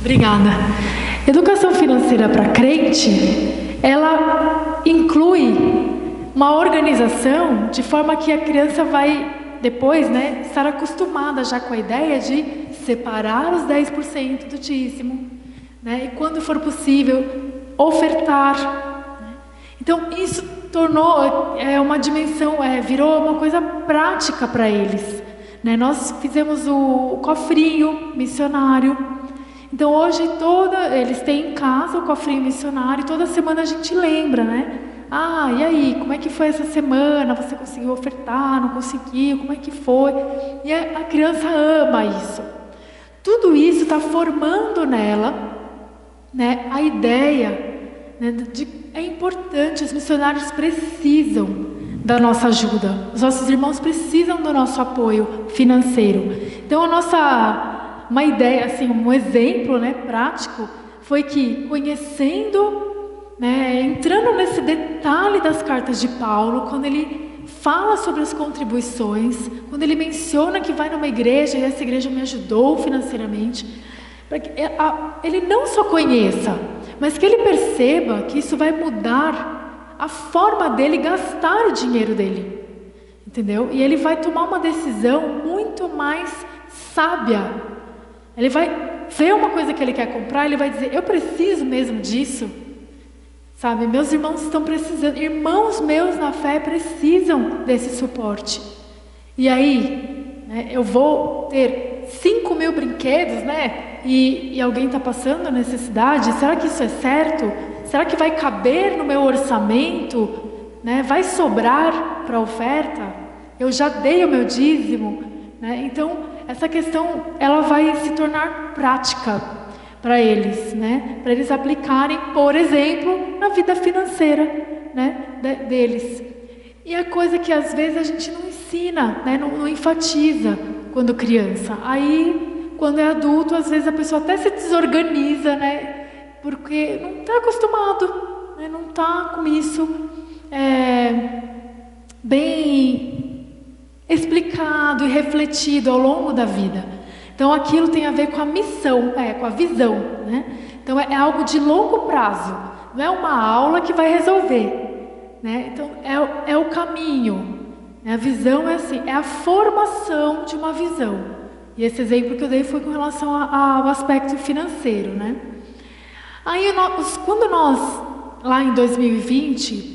Obrigada. Educação financeira para crente, ela inclui uma organização de forma que a criança vai depois, né, estar acostumada já com a ideia de separar os 10% do dízimo, né, e quando for possível ofertar, né? Então isso tornou uma dimensão, virou uma coisa prática para eles, né? Nós fizemos o cofrinho missionário. Então hoje eles têm em casa o cofrinho missionário, toda semana a gente lembra, né? E aí, como é que foi essa semana? Você conseguiu ofertar, não conseguiu? Como é que foi? E a criança ama isso. Tudo isso está formando nela, né, a ideia, né, é importante, os missionários precisam da nossa ajuda, os nossos irmãos precisam do nosso apoio financeiro. Então uma ideia, assim, um exemplo, né, prático, foi que conhecendo, né, entrando nesse detalhe das cartas de Paulo, quando ele fala sobre as contribuições, quando ele menciona que vai numa igreja e essa igreja me ajudou financeiramente, para que ele não só conheça, mas que ele perceba que isso vai mudar a forma dele gastar o dinheiro dele, entendeu? E ele vai tomar uma decisão muito mais sábia. Ele vai ver uma coisa que ele quer comprar, ele vai dizer, eu preciso mesmo disso, sabe? Meus irmãos estão precisando, irmãos meus na fé precisam desse suporte. E aí, né, eu vou ter 5.000 brinquedos, né? E alguém está passando a necessidade, será que isso é certo? Será que vai caber no meu orçamento? Né? Vai sobrar para a oferta? Eu já dei o meu dízimo? Né? Então, essa questão ela vai se tornar prática para eles, né? Para eles aplicarem, por exemplo, na vida financeira, né? deles. E a coisa que às vezes a gente não ensina, né? Não enfatiza quando criança. Aí, quando é adulto, às vezes a pessoa até se desorganiza, né? Porque não está acostumado, né? Não está com isso bem explicado e refletido ao longo da vida. Então aquilo tem a ver com a missão, com a visão, né? Então é algo de longo prazo, não é uma aula que vai resolver, né? Então é o caminho, né? A visão é assim, é a formação de uma visão. E esse exemplo que eu dei foi com relação ao aspecto financeiro, né? Aí quando nós, lá em 2020,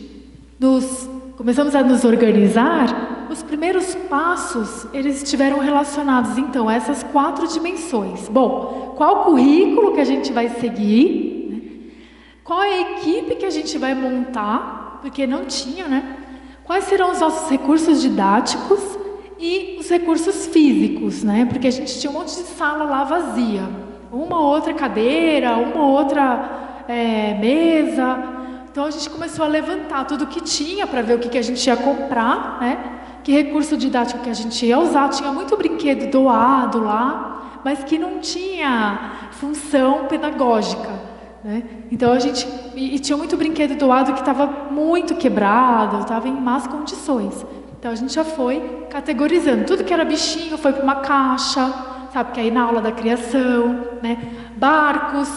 começamos a nos organizar, os primeiros passos, eles estiveram relacionados, então, a essas 4 dimensões. Bom, qual o currículo que a gente vai seguir? Né? Qual é a equipe que a gente vai montar? Porque não tinha, né? Quais serão os nossos recursos didáticos e os recursos físicos, né? Porque a gente tinha um monte de sala lá vazia. Uma outra cadeira, uma outra mesa. Então, a gente começou a levantar tudo que tinha para ver o que a gente ia comprar, né? Que recurso didático que a gente ia usar. Tinha muito brinquedo doado lá, mas que não tinha função pedagógica, né? Então a gente... E tinha muito brinquedo doado que estava muito quebrado, estava em más condições. Então a gente já foi categorizando. Tudo que era bichinho foi para uma caixa, sabe? Que aí na aula da criação, né? Barcos,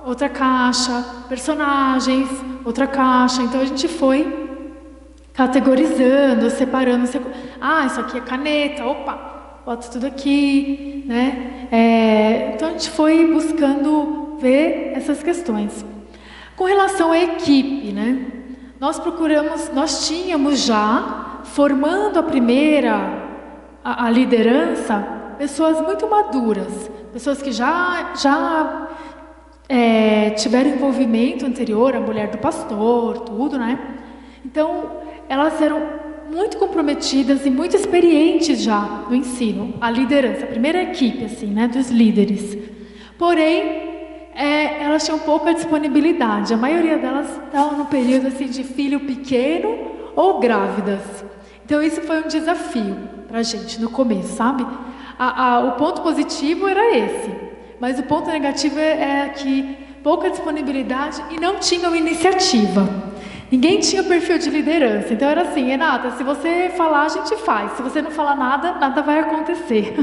outra caixa. Personagens, outra caixa. Então a gente foi categorizando, separando. Isso aqui é caneta, opa, bota tudo aqui, né? Então a gente foi buscando ver essas questões. Com relação à equipe, né? Nós tínhamos já, formando a liderança, pessoas muito maduras, pessoas que já tiveram envolvimento anterior, a mulher do pastor, tudo, né? Então, elas eram muito comprometidas e muito experientes já no ensino, a liderança, a primeira equipe, assim, né, dos líderes. Porém, elas tinham pouca disponibilidade. A maioria delas estavam no período assim de filho pequeno ou grávidas. Então isso foi um desafio para a gente no começo, sabe? O ponto positivo era esse, mas o ponto negativo é que pouca disponibilidade e não tinham iniciativa. Ninguém tinha perfil de liderança. Então era assim, Renata, se você falar, a gente faz. Se você não falar nada, nada vai acontecer.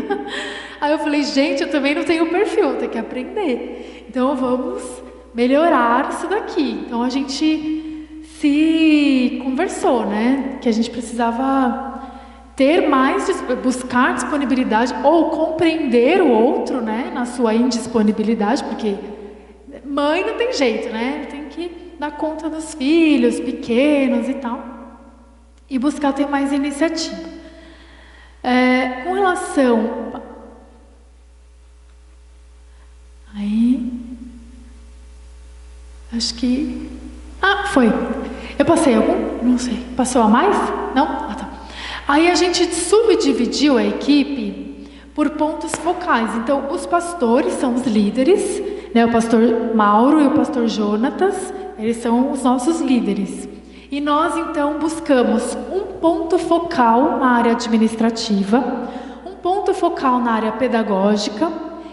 Aí eu falei, gente, eu também não tenho perfil, tenho que aprender. Então vamos melhorar isso daqui. Então a gente se conversou, né? Que a gente precisava buscar disponibilidade ou compreender o outro, né? Na sua indisponibilidade, porque mãe não tem jeito, né? Tem que dar conta dos filhos pequenos e tal, e buscar ter mais iniciativa. Com relação... Acho que... foi. Eu passei algum? Não sei. Passou a mais? Não? Tá. Aí a gente subdividiu a equipe por pontos focais. Então, os pastores são os líderes, né? O pastor Mauro e o pastor Jonatas, eles são os nossos líderes. E nós, então, buscamos um ponto focal na área administrativa, um ponto focal na área pedagógica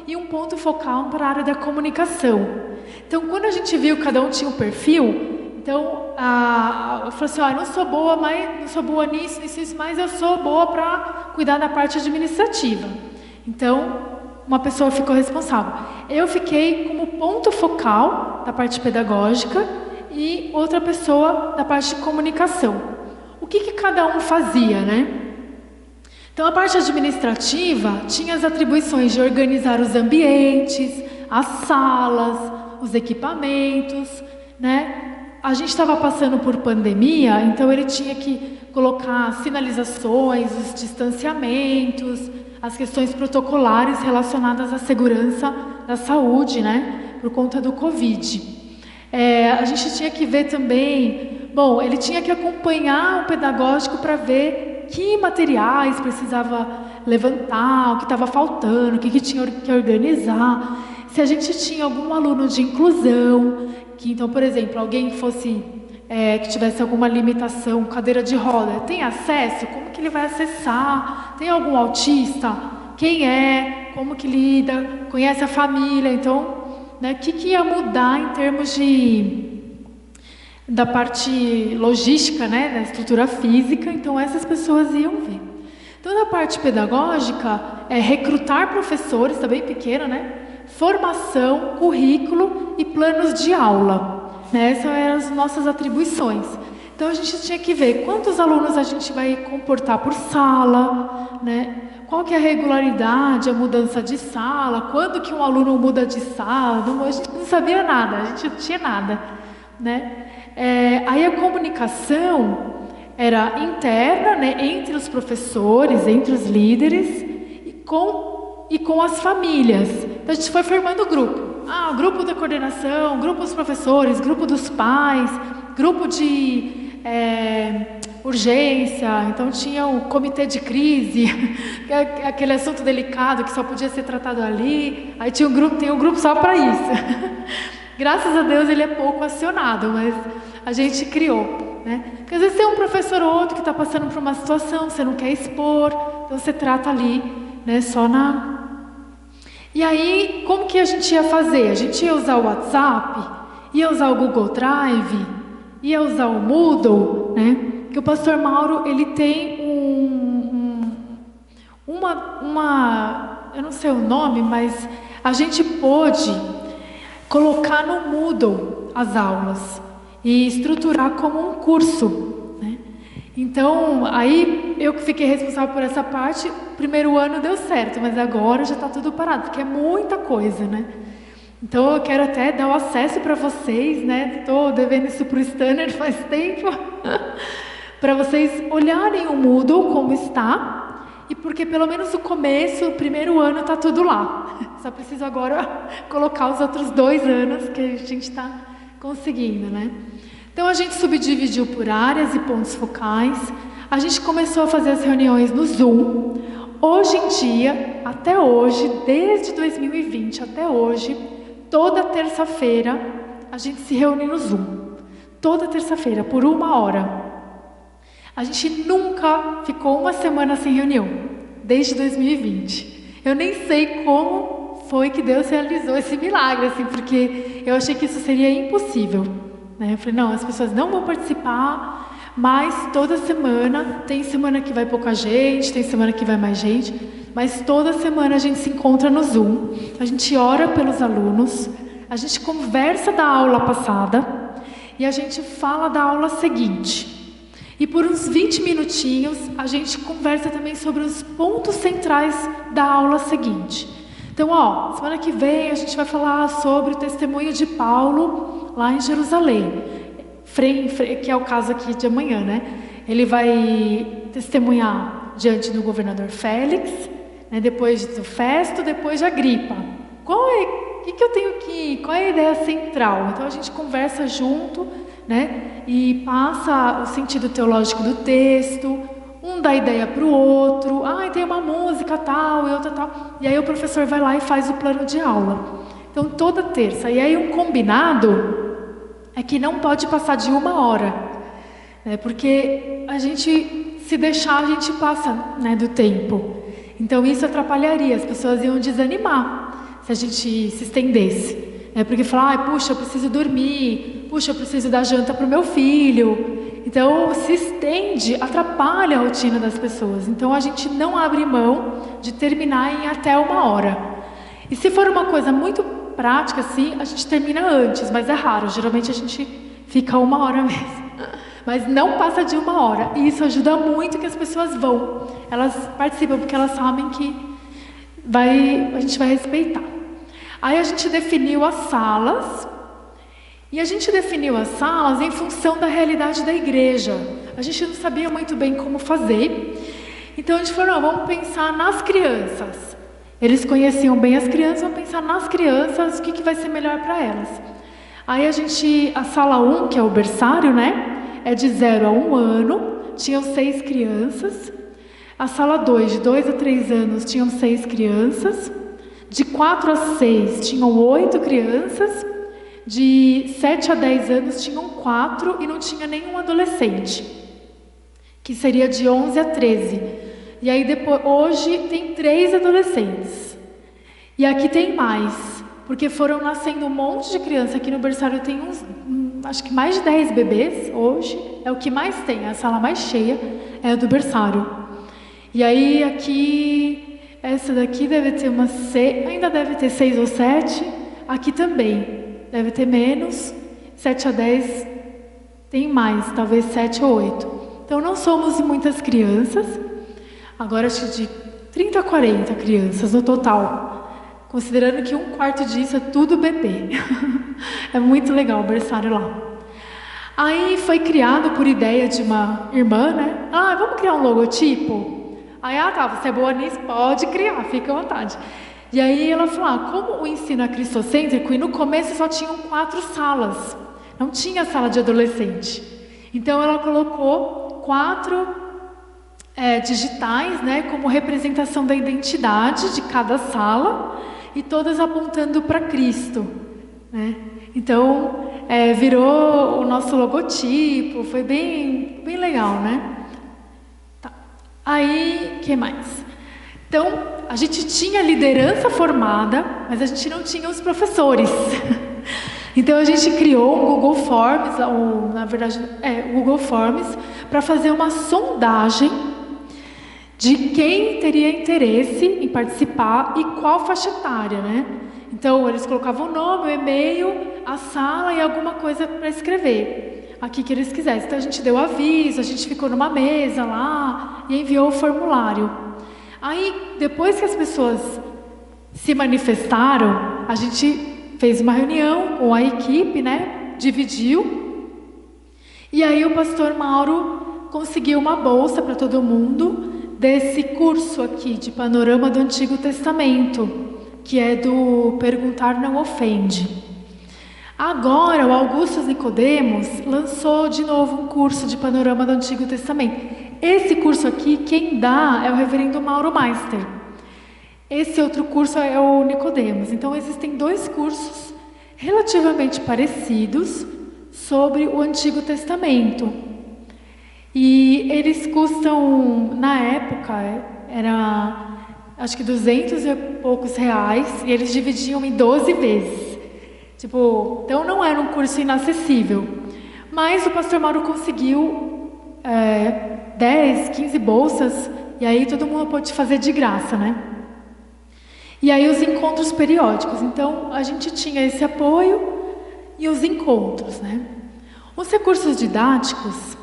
e um ponto focal para a área da comunicação. Então, quando a gente viu que cada um tinha um perfil, então, eu falei assim, não sou boa nisso, mas eu sou boa para cuidar da parte administrativa. Então, uma pessoa ficou responsável. Eu fiquei como ponto focal da parte pedagógica e outra pessoa da parte de comunicação. O que cada um fazia, né? Então, a parte administrativa tinha as atribuições de organizar os ambientes, as salas, os equipamentos, né? A gente estava passando por pandemia, então ele tinha que colocar sinalizações, os distanciamentos, as questões protocolares relacionadas à segurança da saúde, né? Por conta do Covid. A gente tinha que ver também, bom, ele tinha que acompanhar o pedagógico para ver que materiais precisava levantar, o que estava faltando, o que tinha que organizar, se a gente tinha algum aluno de inclusão, que então, por exemplo, alguém fosse, que tivesse alguma limitação, cadeira de roda, tem acesso? Como que ele vai acessar? Tem algum autista? Quem é? Como que lida? Conhece a família? Então, né, o que ia mudar em termos da parte logística, né, da estrutura física? Então, essas pessoas iam ver. Então, na parte pedagógica, recrutar professores, está bem pequena, né? Formação, currículo e planos de aula. Né? Essas eram as nossas atribuições. Então, a gente tinha que ver quantos alunos a gente vai comportar por sala, né? Qual que é a regularidade, a mudança de sala, quando que um aluno muda de sala, a gente não sabia nada, a gente não tinha nada, né? Aí a comunicação era interna, né, entre os professores, entre os líderes e com as famílias. Então a gente foi formando grupo. Grupo da coordenação, grupo dos professores, grupo dos pais, grupo de urgência, então tinha o comitê de crise, aquele assunto delicado que só podia ser tratado ali. Aí tem um grupo só para isso. Graças a Deus ele é pouco acionado, mas a gente criou, né? Porque às vezes tem um professor ou outro que está passando por uma situação, você não quer expor, então você trata ali, né? E aí, como que a gente ia fazer? A gente ia usar o WhatsApp, ia usar o Google Drive, ia usar o Moodle, né? Que o pastor Mauro, ele tem eu não sei o nome, mas a gente pôde colocar no Moodle as aulas e estruturar como um curso, né? Então, aí eu que fiquei responsável por essa parte, primeiro ano deu certo, mas agora já está tudo parado, porque é muita coisa, né? Então, eu quero até dar o acesso para vocês, né? Estou devendo isso para o Stanner faz tempo, para vocês olharem o Moodle como está, e porque pelo menos o começo, o primeiro ano, está tudo lá. Só preciso agora colocar os outros 2 anos que a gente está conseguindo, né? Então, a gente subdividiu por áreas e pontos focais. A gente começou a fazer as reuniões no Zoom. Hoje em dia, até hoje, desde 2020 até hoje, toda terça-feira, a gente se reúne no Zoom. Toda terça-feira, por 1 hora. A gente nunca ficou uma semana sem reunião, desde 2020. Eu nem sei como foi que Deus realizou esse milagre, assim, porque eu achei que isso seria impossível, né? Eu falei, não, as pessoas não vão participar, mas toda semana, tem semana que vai pouca gente, tem semana que vai mais gente, mas toda semana a gente se encontra no Zoom, a gente ora pelos alunos, a gente conversa da aula passada e a gente fala da aula seguinte. E por uns 20 minutinhos, a gente conversa também sobre os pontos centrais da aula seguinte. Então, semana que vem a gente vai falar sobre o testemunho de Paulo lá em Jerusalém, que é o caso aqui de amanhã, né? Ele vai testemunhar diante do governador Félix, né? Depois do Festo, depois de Agripa. Qual é a ideia central? Então a gente conversa junto, né? E passa o sentido teológico do texto, um dá ideia para o outro, tem uma música tal e outra tal, e aí o professor vai lá e faz o plano de aula. Então toda terça, e aí um combinado é que não pode passar de 1 hora, né? Porque a gente, se deixar, a gente passa, né, do tempo. Então isso atrapalharia, as pessoas iam desanimar se a gente se estendesse. Porque falar, puxa, eu preciso dormir, puxa, eu preciso dar janta para o meu filho. Então, se estende, atrapalha a rotina das pessoas. Então, a gente não abre mão de terminar em até 1 hora. E se for uma coisa muito prática, assim, a gente termina antes, mas é raro. Geralmente, a gente fica 1 hora mesmo. Mas não passa de 1 hora. E isso ajuda muito que as pessoas vão. Elas participam porque elas sabem que a gente vai respeitar. Aí a gente definiu as salas, e a gente definiu as salas em função da realidade da igreja. A gente não sabia muito bem como fazer, Então a gente falou, não, vamos pensar nas crianças. Eles conheciam bem as crianças, vamos pensar nas crianças, o que vai ser melhor para elas. Aí a sala 1, que é o berçário, né? É de 0 a 1 ano, tinham 6 crianças. A sala 2, de 2 a 3 anos, tinham 6 crianças. De 4 a 6, tinham 8 crianças. De 7 a 10 anos, tinham 4 e não tinha nenhum adolescente, que seria de 11 a 13. E aí depois, hoje tem 3 adolescentes. E aqui tem mais, porque foram nascendo um monte de criança. Aqui no berçário tem acho que mais de 10 bebês hoje. É o que mais tem, a sala mais cheia é a do berçário. E aí aqui, essa daqui deve ter umas 6, ainda deve ter 6 ou 7. Aqui também, deve ter menos. 7 a 10 tem mais, talvez 7 ou 8. Então não somos muitas crianças. Agora acho que de 30 a 40 crianças no total. Considerando que 1/4 disso é tudo bebê. É muito legal o berçário lá. Aí foi criado por ideia de uma irmã, né? Vamos criar um logotipo? Aí, tá, você é boa nisso, pode criar, fica à vontade. E aí ela falou, como o ensino é cristocêntrico, e no começo só tinham 4 salas. Não tinha sala de adolescente. Então ela colocou 4 digitais, né, como representação da identidade de cada sala e todas apontando para Cristo, né? Então virou o nosso logotipo, foi bem legal, né? Tá. Aí, que mais? Então a gente tinha liderança formada, mas a gente não tinha os professores. Então a gente criou um Google Forms, ou na verdade o Google Forms, para fazer uma sondagem de quem teria interesse em participar e qual faixa etária, né? Então eles colocavam o nome, o e-mail, a sala e alguma coisa para escrever, aqui que eles quisessem. Então a gente deu aviso, a gente ficou numa mesa lá e enviou o formulário. Aí depois que as pessoas se manifestaram, a gente fez uma reunião com a equipe, né? Dividiu. E aí o pastor Mauro conseguiu uma bolsa para todo mundo desse curso aqui de Panorama do Antigo Testamento, que é do Perguntar Não Ofende. Agora o Augusto Nicodemos lançou de novo um curso de Panorama do Antigo Testamento. Esse curso aqui, quem dá é o reverendo Mauro Meister. Esse outro curso é o Nicodemos. Então existem 2 cursos relativamente parecidos sobre o Antigo Testamento. E eles custam, na época, era acho que 200 e poucos reais, e eles dividiam em 12 vezes. Então não era um curso inacessível. Mas o pastor Mauro conseguiu 10, 15 bolsas, e aí todo mundo pôde fazer de graça, né? E aí os encontros periódicos. Então a gente tinha esse apoio e os encontros, né? Os recursos didáticos,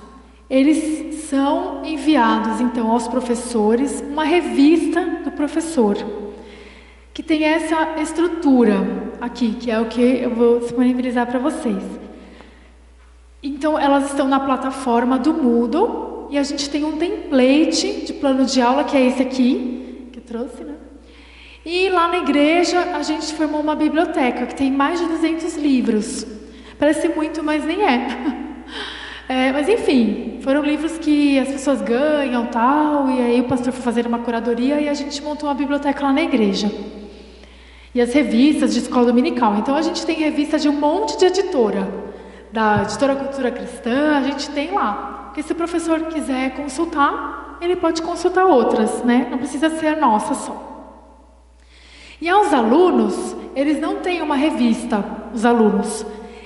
eles são enviados, então, aos professores, uma revista do professor, que tem essa estrutura aqui, que é o que eu vou disponibilizar para vocês. Então, elas estão na plataforma do Moodle, e a gente tem um template de plano de aula, que é esse aqui, que eu trouxe, né? E lá na igreja, a gente formou uma biblioteca, que tem mais de 200 livros. Parece muito, mas nem é. Mas enfim, foram livros que as pessoas ganham, tal, e aí o pastor foi fazer uma curadoria e a gente montou uma biblioteca lá na igreja. E as revistas de escola dominical. Então a gente tem revista de um monte de editora, da Editora Cultura Cristã, a gente tem lá. Porque se o professor quiser consultar, ele pode consultar outras, né? Não precisa ser a nossa só. E aos alunos, eles não têm uma revista, os alunos.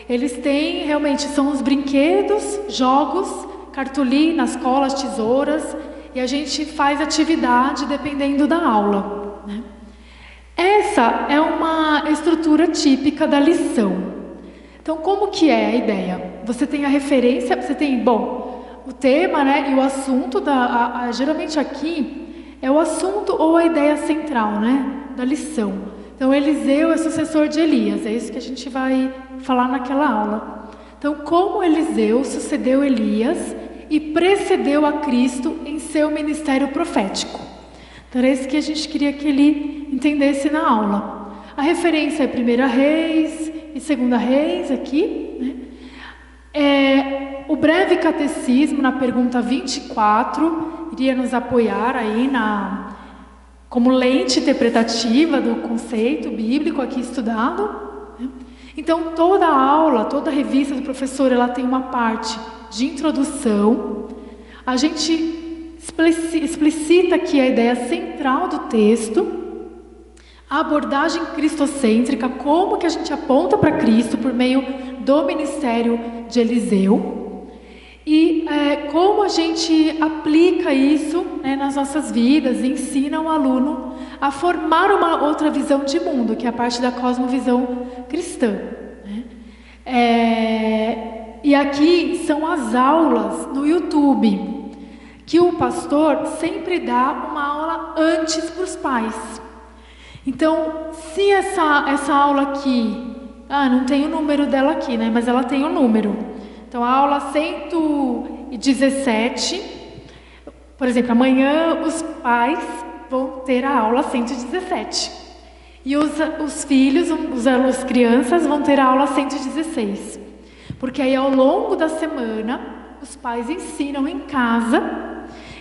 Eles têm, realmente, são os brinquedos, jogos, cartolinas, colas, tesouras, e a gente faz atividade dependendo da aula, né? Essa é uma estrutura típica da lição. Então, como que é a ideia? Você tem a referência, você tem, o tema, né, e o assunto, geralmente aqui, é o assunto ou a ideia central, né, da lição. Então, Eliseu é sucessor de Elias, é isso que a gente vai falar naquela aula. Então, como Eliseu sucedeu Elias e precedeu a Cristo em seu ministério profético. Então era isso que a gente queria que ele entendesse na aula. A referência é 1 Reis e 2 Reis aqui, né? O breve catecismo, na pergunta 24, iria nos apoiar aí como lente interpretativa do conceito bíblico aqui estudado, né? Então, toda a aula, toda a revista do professor, ela tem uma parte de introdução. A gente explicita aqui a ideia central do texto, a abordagem cristocêntrica, como que a gente aponta para Cristo por meio do ministério de Eliseu, e como a gente aplica isso, né, nas nossas vidas, e ensina o aluno a formar uma outra visão de mundo, que é a parte da cosmovisão cristã, né? E aqui são as aulas no YouTube, que o pastor sempre dá uma aula antes para os pais. Então, se essa aula aqui, não tem o número dela aqui, né? Mas ela tem o número. Então, a aula 117, por exemplo, amanhã os pais vão ter a aula 117. E os filhos, as crianças vão ter a aula 116. Porque aí, ao longo da semana, os pais ensinam em casa.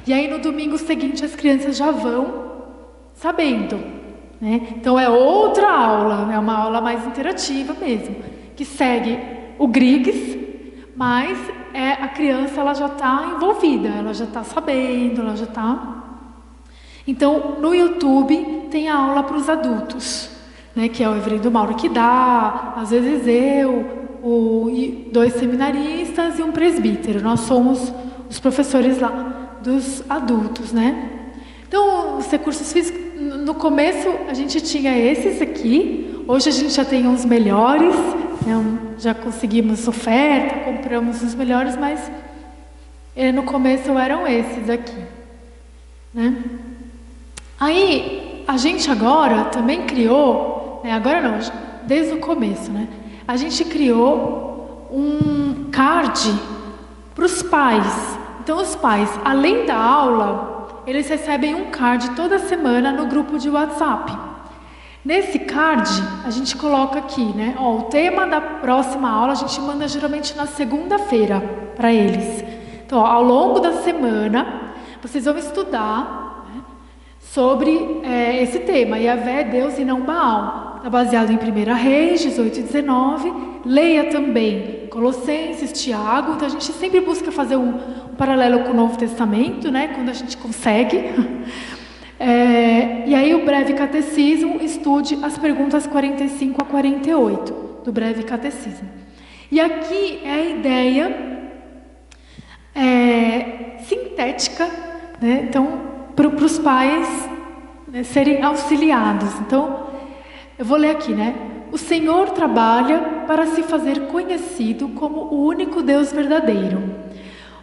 E aí, no domingo seguinte, as crianças já vão sabendo, né? Então, é outra aula, é uma aula mais interativa mesmo, que segue o Griggs, mas a criança ela já está envolvida, ela já está sabendo, ela já está... Então, no YouTube tem a aula para os adultos, né, que é o reverendo Mauro que dá, às vezes e 2 seminaristas e um presbítero. Nós somos os professores lá dos adultos, né? Então, os recursos físicos, no começo a gente tinha esses aqui, hoje a gente já tem uns melhores, né? Já conseguimos oferta, compramos os melhores, mas no começo eram esses aqui, né? Aí, a gente agora também criou, né? Agora não, desde o começo, né? A gente criou um card para os pais. Então, os pais, além da aula, eles recebem um card toda semana no grupo de WhatsApp. Nesse card, a gente coloca aqui, né? O tema da próxima aula a gente manda geralmente na segunda-feira para eles. Então, ao longo da semana, vocês vão estudar, né, sobre esse tema, Yahvé, Deus e não Baal. Está baseado em 1 Reis 18 e 19. Leia também Colossenses, Tiago. Então, a gente sempre busca fazer um paralelo com o Novo Testamento, né, quando a gente consegue. E aí o breve catecismo, estude as perguntas 45 a 48 do breve catecismo. E aqui é a ideia sintética, né? Então, para os pais, né, serem auxiliados. Então, eu vou ler aqui, né? O Senhor trabalha para se fazer conhecido como o único Deus verdadeiro.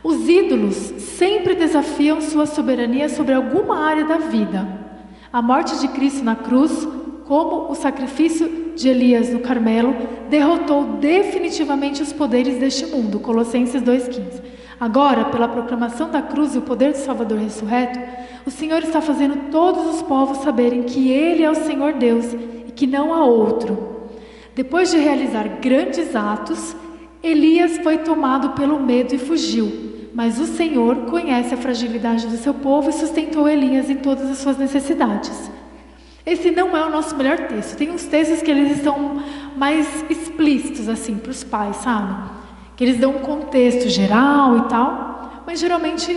Os ídolos sempre desafiam sua soberania sobre alguma área da vida. A morte de Cristo na cruz, como o sacrifício de Elias no Carmelo, derrotou definitivamente os poderes deste mundo. Colossenses 2,15. Agora, pela proclamação da cruz e o poder do Salvador ressurreto, o Senhor está fazendo todos os povos saberem que Ele é o Senhor Deus e que não há outro. Depois de realizar grandes atos, Elias foi tomado pelo medo e fugiu. Mas o Senhor conhece a fragilidade do seu povo e sustentou Elias em todas as suas necessidades. Esse não é o nosso melhor texto. Tem uns textos que eles estão mais explícitos, assim, para os pais, sabe? Que eles dão um contexto geral e tal. Mas geralmente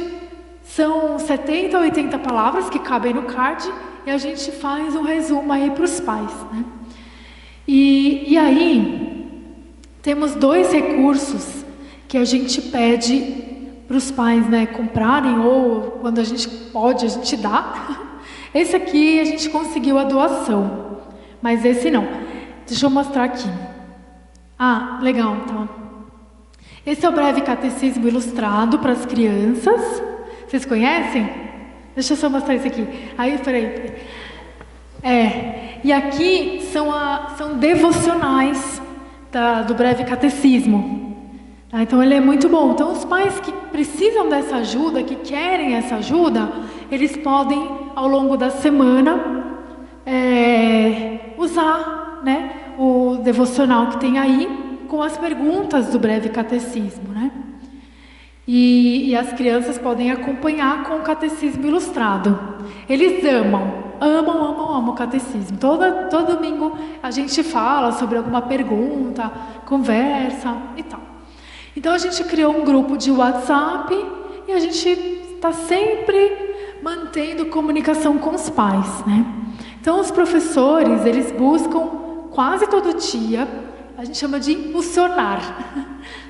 são 70 a 80 palavras que cabem no card e a gente faz um resumo aí para os pais, né? E aí, temos 2 recursos que a gente pede para os pais, né, comprarem, ou quando a gente pode, a gente dá. Esse aqui a gente conseguiu a doação, mas esse não. Deixa eu mostrar aqui. Legal, tá. Esse é o breve catecismo ilustrado para as crianças. Vocês conhecem? Deixa eu só mostrar esse aqui. Peraí. E aqui são devocionais do breve catecismo. Tá? Então ele é muito bom. Então os pais que precisam dessa ajuda, que querem essa ajuda, eles podem ao longo da semana usar, né, o devocional que tem aí com as perguntas do breve catecismo, né? E as crianças podem acompanhar com o catecismo ilustrado. Eles amam o catecismo. Todo domingo a gente fala sobre alguma pergunta, conversa e tal. Então a gente criou um grupo de WhatsApp e a gente está sempre mantendo comunicação com os pais, né? Então os professores, eles buscam quase todo dia, a gente chama de impulsionar,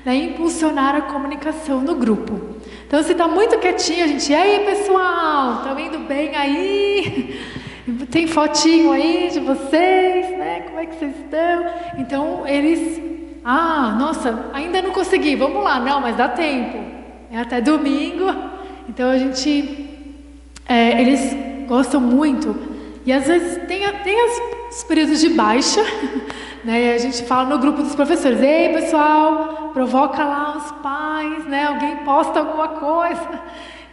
né? Impulsionar a comunicação no grupo. Então se está muito quietinho, a gente, e aí pessoal, estão indo bem aí? Tem fotinho aí de vocês, né? Como é que vocês estão? Então eles, nossa, ainda não consegui, vamos lá, não, mas dá tempo, é até domingo. Então a gente, eles gostam muito. E às vezes tem os períodos de baixa, né? E a gente fala no grupo dos professores, ei pessoal, provoca lá os pais, né? Alguém posta alguma coisa.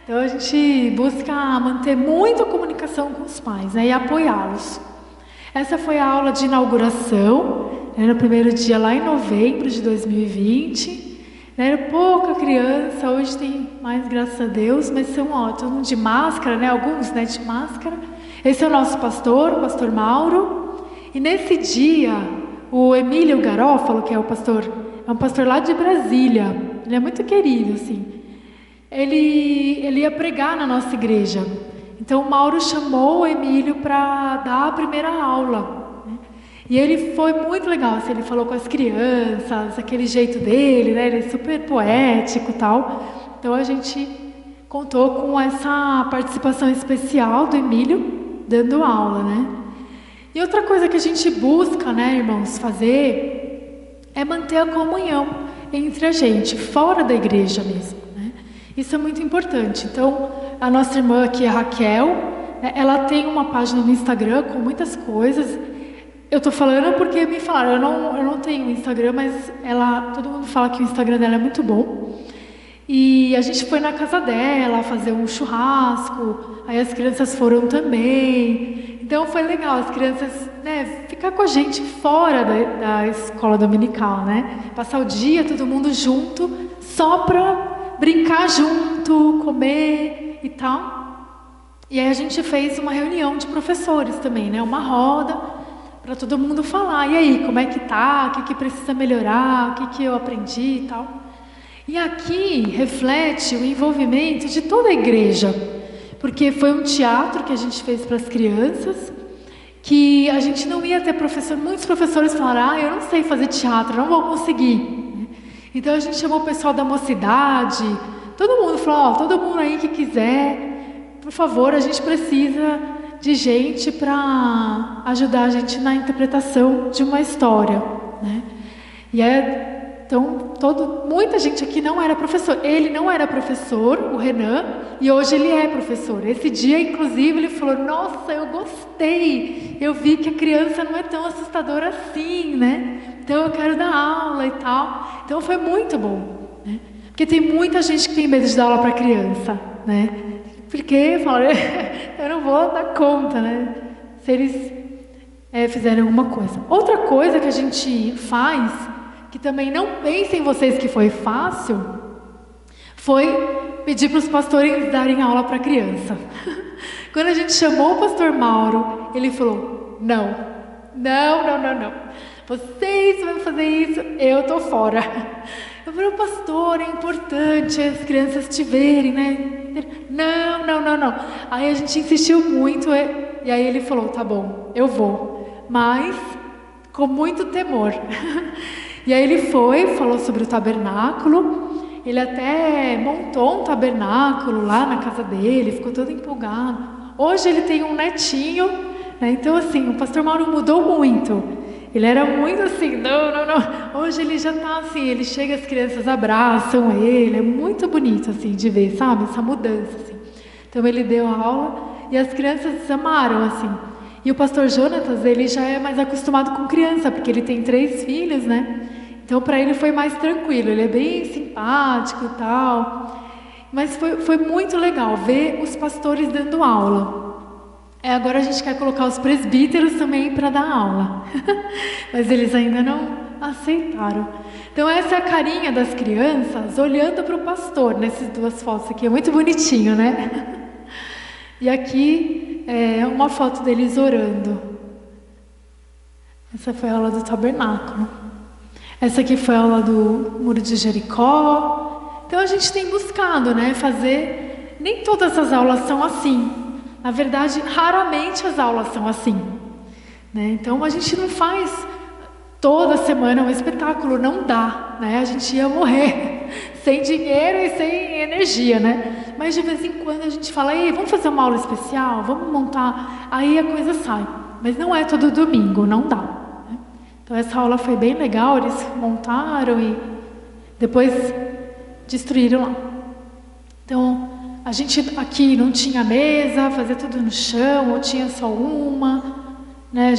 Então a gente busca manter muita comunicação com os pais, né? E apoiá-los. Essa foi a aula de inauguração, né? No primeiro dia lá em novembro de 2020. Era pouca criança, hoje tem mais, graças a Deus, mas são ótimos, de máscara, né? Alguns, né, de máscara. Esse é o nosso pastor, o pastor Mauro. E nesse dia, o Emílio Garófalo, que é um pastor lá de Brasília. Ele é muito querido, assim. Ele ia pregar na nossa igreja. Então o Mauro chamou o Emílio para dar a primeira aula, né? E ele foi muito legal, assim, ele falou com as crianças, aquele jeito dele, né? Ele é super poético e tal. Então a gente contou com essa participação especial do Emílio dando aula, né? E outra coisa que a gente busca, né, irmãos, fazer é manter a comunhão entre a gente, fora da igreja mesmo, né? Isso é muito importante. Então, a nossa irmã aqui, a Raquel, né, ela tem uma página no Instagram com muitas coisas. Eu tô falando porque me falaram, eu não tenho Instagram, mas todo mundo fala que o Instagram dela é muito bom. E a gente foi na casa dela fazer um churrasco, aí as crianças foram também. Então foi legal, as crianças, né, ficar com a gente fora da escola dominical, né? Passar o dia todo mundo junto, só para brincar junto, comer e tal. E aí a gente fez uma reunião de professores também, né? Uma roda para todo mundo falar. E aí, como é que tá? O que precisa melhorar? O que eu aprendi e tal. E aqui reflete o envolvimento de toda a igreja, porque foi um teatro que a gente fez para as crianças, que a gente não ia ter professor. Muitos professores falaram, eu não sei fazer teatro, não vou conseguir. Então a gente chamou o pessoal da mocidade, todo mundo falou, todo mundo aí que quiser, por favor, a gente precisa de gente para ajudar a gente na interpretação de uma história, né? E então, muita gente aqui não era professor. Ele não era professor, o Renan, e hoje ele é professor. Esse dia, inclusive, ele falou, nossa, eu gostei. Eu vi que a criança não é tão assustadora assim, né? Então eu quero dar aula e tal. Então foi muito bom, né? Porque tem muita gente que tem medo de dar aula para criança, né? Porque fala, eu não vou dar conta, né? Se eles fizerem alguma coisa. Outra coisa que a gente faz, que também não pensem vocês que foi fácil, foi pedir para os pastores darem aula para criança. Quando a gente chamou o pastor Mauro, ele falou, não. Vocês vão fazer isso, eu tô fora. Eu falei, pastor, é importante as crianças te verem, né? Não. Aí a gente insistiu muito, e aí ele falou, tá bom, eu vou, mas com muito temor. E aí ele falou sobre o tabernáculo, ele até montou um tabernáculo lá na casa dele, ficou todo empolgado. Hoje ele tem um netinho, né? Então assim, o pastor Mauro mudou muito. Ele era muito assim, não. Hoje ele já tá assim, ele chega, as crianças abraçam ele, é muito bonito assim de ver, sabe? Essa mudança assim. Então ele deu aula e as crianças amaram assim. E o pastor Jonatas, ele já é mais acostumado com criança, porque ele tem 3 filhos, né? Então, para ele foi mais tranquilo, ele é bem simpático e tal. Mas foi muito legal ver os pastores dando aula. Agora a gente quer colocar os presbíteros também para dar aula. Mas eles ainda não aceitaram. Então essa é a carinha das crianças olhando para o pastor nessas duas fotos aqui. É muito bonitinho, né? E aqui é uma foto deles orando. Essa foi a aula do tabernáculo. Essa aqui foi a aula do Muro de Jericó. Então a gente tem buscado, né, fazer... Nem todas as aulas são assim. Na verdade, raramente as aulas são assim, né? Então a gente não faz toda semana um espetáculo, não dá, né? A gente ia morrer sem dinheiro e sem energia, né? Mas de vez em quando a gente fala, ei, vamos fazer uma aula especial, vamos montar, aí a coisa sai. Mas não é todo domingo, não dá, né? Então essa aula foi bem legal, eles montaram e depois destruíram lá. Então a gente aqui não tinha mesa, fazia tudo no chão, ou tinha só uma, né?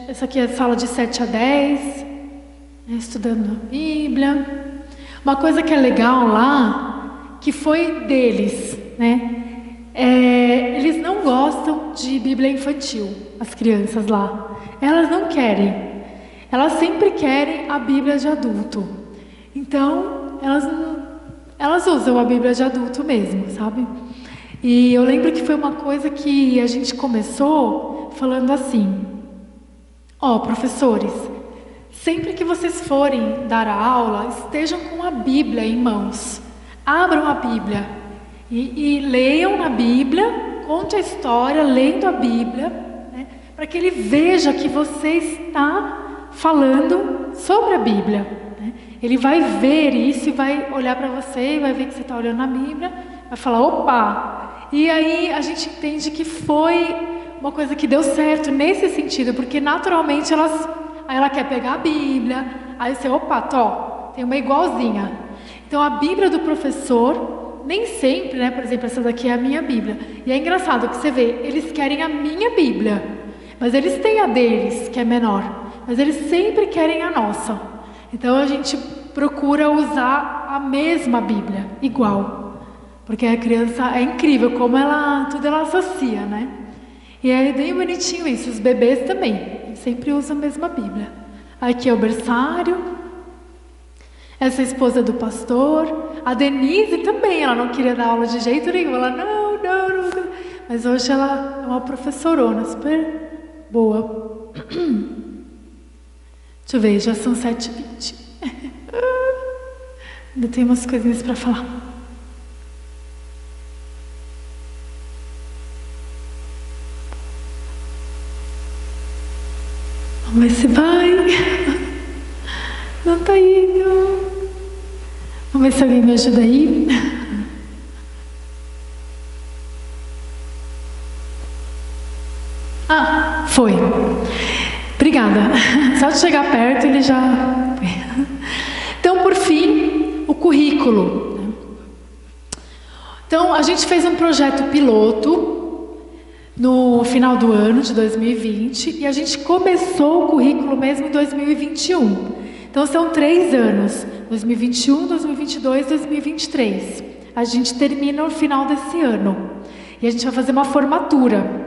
Essa aqui é a sala de 7 a 10, né? Estudando a Bíblia. Uma coisa que é legal lá, que foi deles, né? Eles não gostam de Bíblia infantil, as crianças lá. Elas não querem. Elas sempre querem a Bíblia de adulto. Então, elas usam a Bíblia de adulto mesmo, sabe? E eu lembro que foi uma coisa que a gente começou falando assim: professores, sempre que vocês forem dar a aula, estejam com a Bíblia em mãos. Abram a Bíblia e leiam na Bíblia, conte a história lendo a Bíblia, né, para que ele veja que você está falando sobre a Bíblia. Ele vai ver isso e vai olhar para você e vai ver que você está olhando na Bíblia, vai falar, opa! E aí a gente entende que foi uma coisa que deu certo nesse sentido, porque naturalmente ela quer pegar a Bíblia, aí você, opa, tem uma igualzinha. Então a Bíblia do professor, nem sempre, né? Por exemplo, essa daqui é a minha Bíblia. E é engraçado que você vê, eles querem a minha Bíblia, mas eles têm a deles, que é menor, mas eles sempre querem a nossa. Então a gente procura usar a mesma Bíblia, igual. Porque a criança é incrível como tudo ela associa, né? E é bem bonitinho isso, os bebês também, sempre usam a mesma Bíblia. Aqui é o berçário, essa é a esposa do pastor, a Denise também, ela não queria dar aula de jeito nenhum, ela não. Mas hoje ela é uma professorona, super boa. Deixa eu ver, já são 7h20. Ainda tem umas coisinhas para falar. Vamos ver se vai. Não tá indo. Vamos ver se alguém me ajuda aí. Foi. Obrigada. Só de chegar perto ele já... Então, por fim, o currículo. Então, a gente fez um projeto piloto no final do ano de 2020 e a gente começou o currículo mesmo em 2021. Então, são 3 anos, 2021, 2022, 2023. A gente termina no final desse ano e a gente vai fazer uma formatura.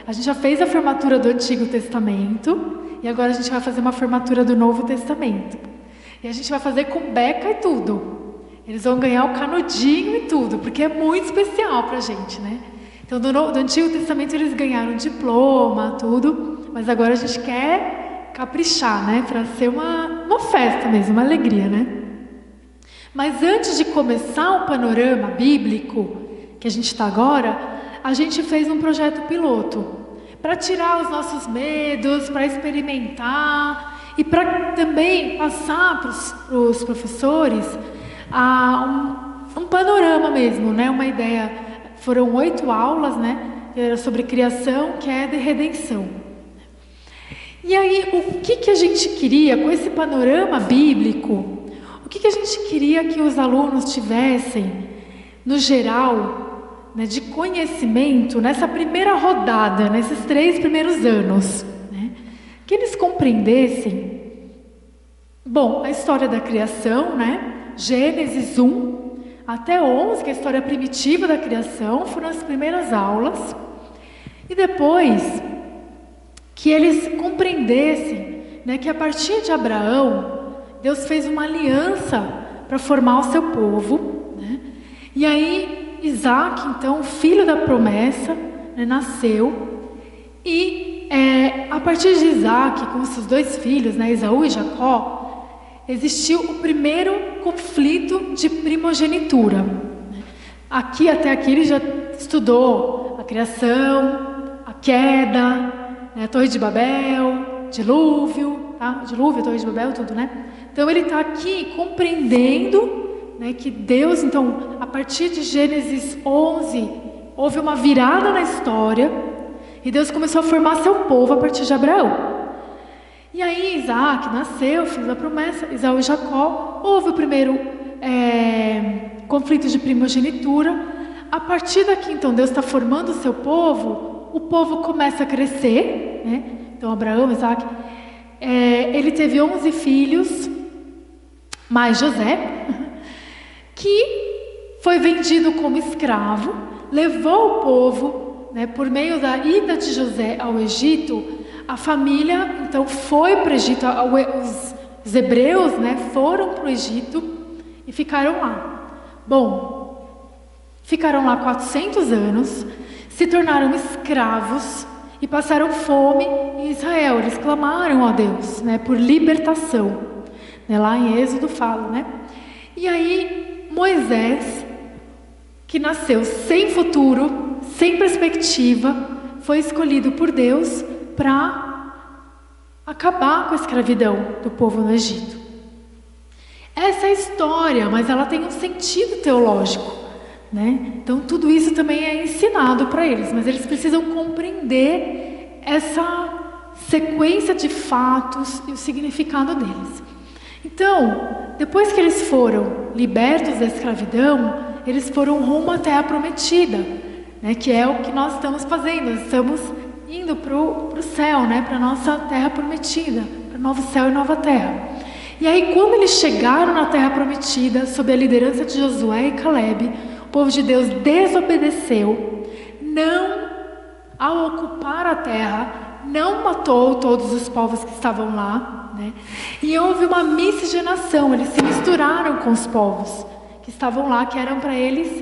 A gente já fez a formatura do Antigo Testamento e agora a gente vai fazer uma formatura do Novo Testamento. E a gente vai fazer com beca e tudo. Eles vão ganhar o canudinho e tudo, porque é muito especial pra gente, né? Então, do Antigo Testamento eles ganharam diploma, tudo, mas agora a gente quer caprichar, né? Para ser uma festa mesmo, uma alegria, né? Mas antes de começar o panorama bíblico, que a gente está agora, a gente fez um projeto piloto para tirar os nossos medos, para experimentar e para também passar para os professores um panorama mesmo, né? Uma ideia. Foram 8 aulas, né? Era sobre criação, queda e redenção. E aí, o que a gente queria com esse panorama bíblico? O que a gente queria que os alunos tivessem, no geral, né, de conhecimento nessa primeira rodada, nesses 3 primeiros anos, né? Que eles compreendessem Bom, a história da criação, né? Gênesis 1 até 11, que é a história primitiva da criação, foram as primeiras aulas. E depois que eles compreendessem, né, que a partir de Abraão, Deus fez uma aliança para formar o seu povo, né? E aí Isaac, então, filho da promessa, né, nasceu. E a partir de Isaac, com seus dois filhos, né, Esaú e Jacó, existiu o primeiro conflito de primogenitura. Até aqui ele já estudou a criação, a queda, né, a Torre de Babel, dilúvio, tá? Dilúvio, a Torre de Babel, tudo, né? Então ele está aqui compreendendo, né, que Deus, então, a partir de Gênesis 11, houve uma virada na história e Deus começou a formar seu povo a partir de Abraão. E aí Isaac nasceu, filho da promessa, Esaú e Jacó, houve o primeiro conflito de primogenitura. A partir daqui, então, Deus está formando o seu povo, o povo começa a crescer, né? Então Abraão, Isaac, ele teve 11 filhos, mais José, que foi vendido como escravo, levou o povo, né, por meio da ida de José ao Egito. A família, então, foi para o Egito, os hebreus, né, foram para o Egito e ficaram lá. Bom, ficaram lá 400 anos, se tornaram escravos e passaram fome em Israel. Eles clamaram a Deus, né, por libertação. Né, lá em Êxodo fala, né? E aí Moisés, que nasceu sem futuro, sem perspectiva, foi escolhido por Deus para acabar com a escravidão do povo no Egito. Essa é a história, mas ela tem um sentido teológico, né? Então tudo isso também é ensinado para eles, mas eles precisam compreender essa sequência de fatos e o significado deles. Então, depois que eles foram libertos da escravidão, eles foram rumo à Terra Prometida, né? Que é o que nós estamos fazendo. Nós estamos indo para o céu, né? Para a nossa Terra Prometida, para o novo céu e nova terra. E aí, quando eles chegaram na Terra Prometida, sob a liderança de Josué e Caleb, o povo de Deus desobedeceu, ao ocupar a terra, não matou todos os povos que estavam lá, né? E houve uma miscigenação, eles se misturaram com os povos que estavam lá, que eram para eles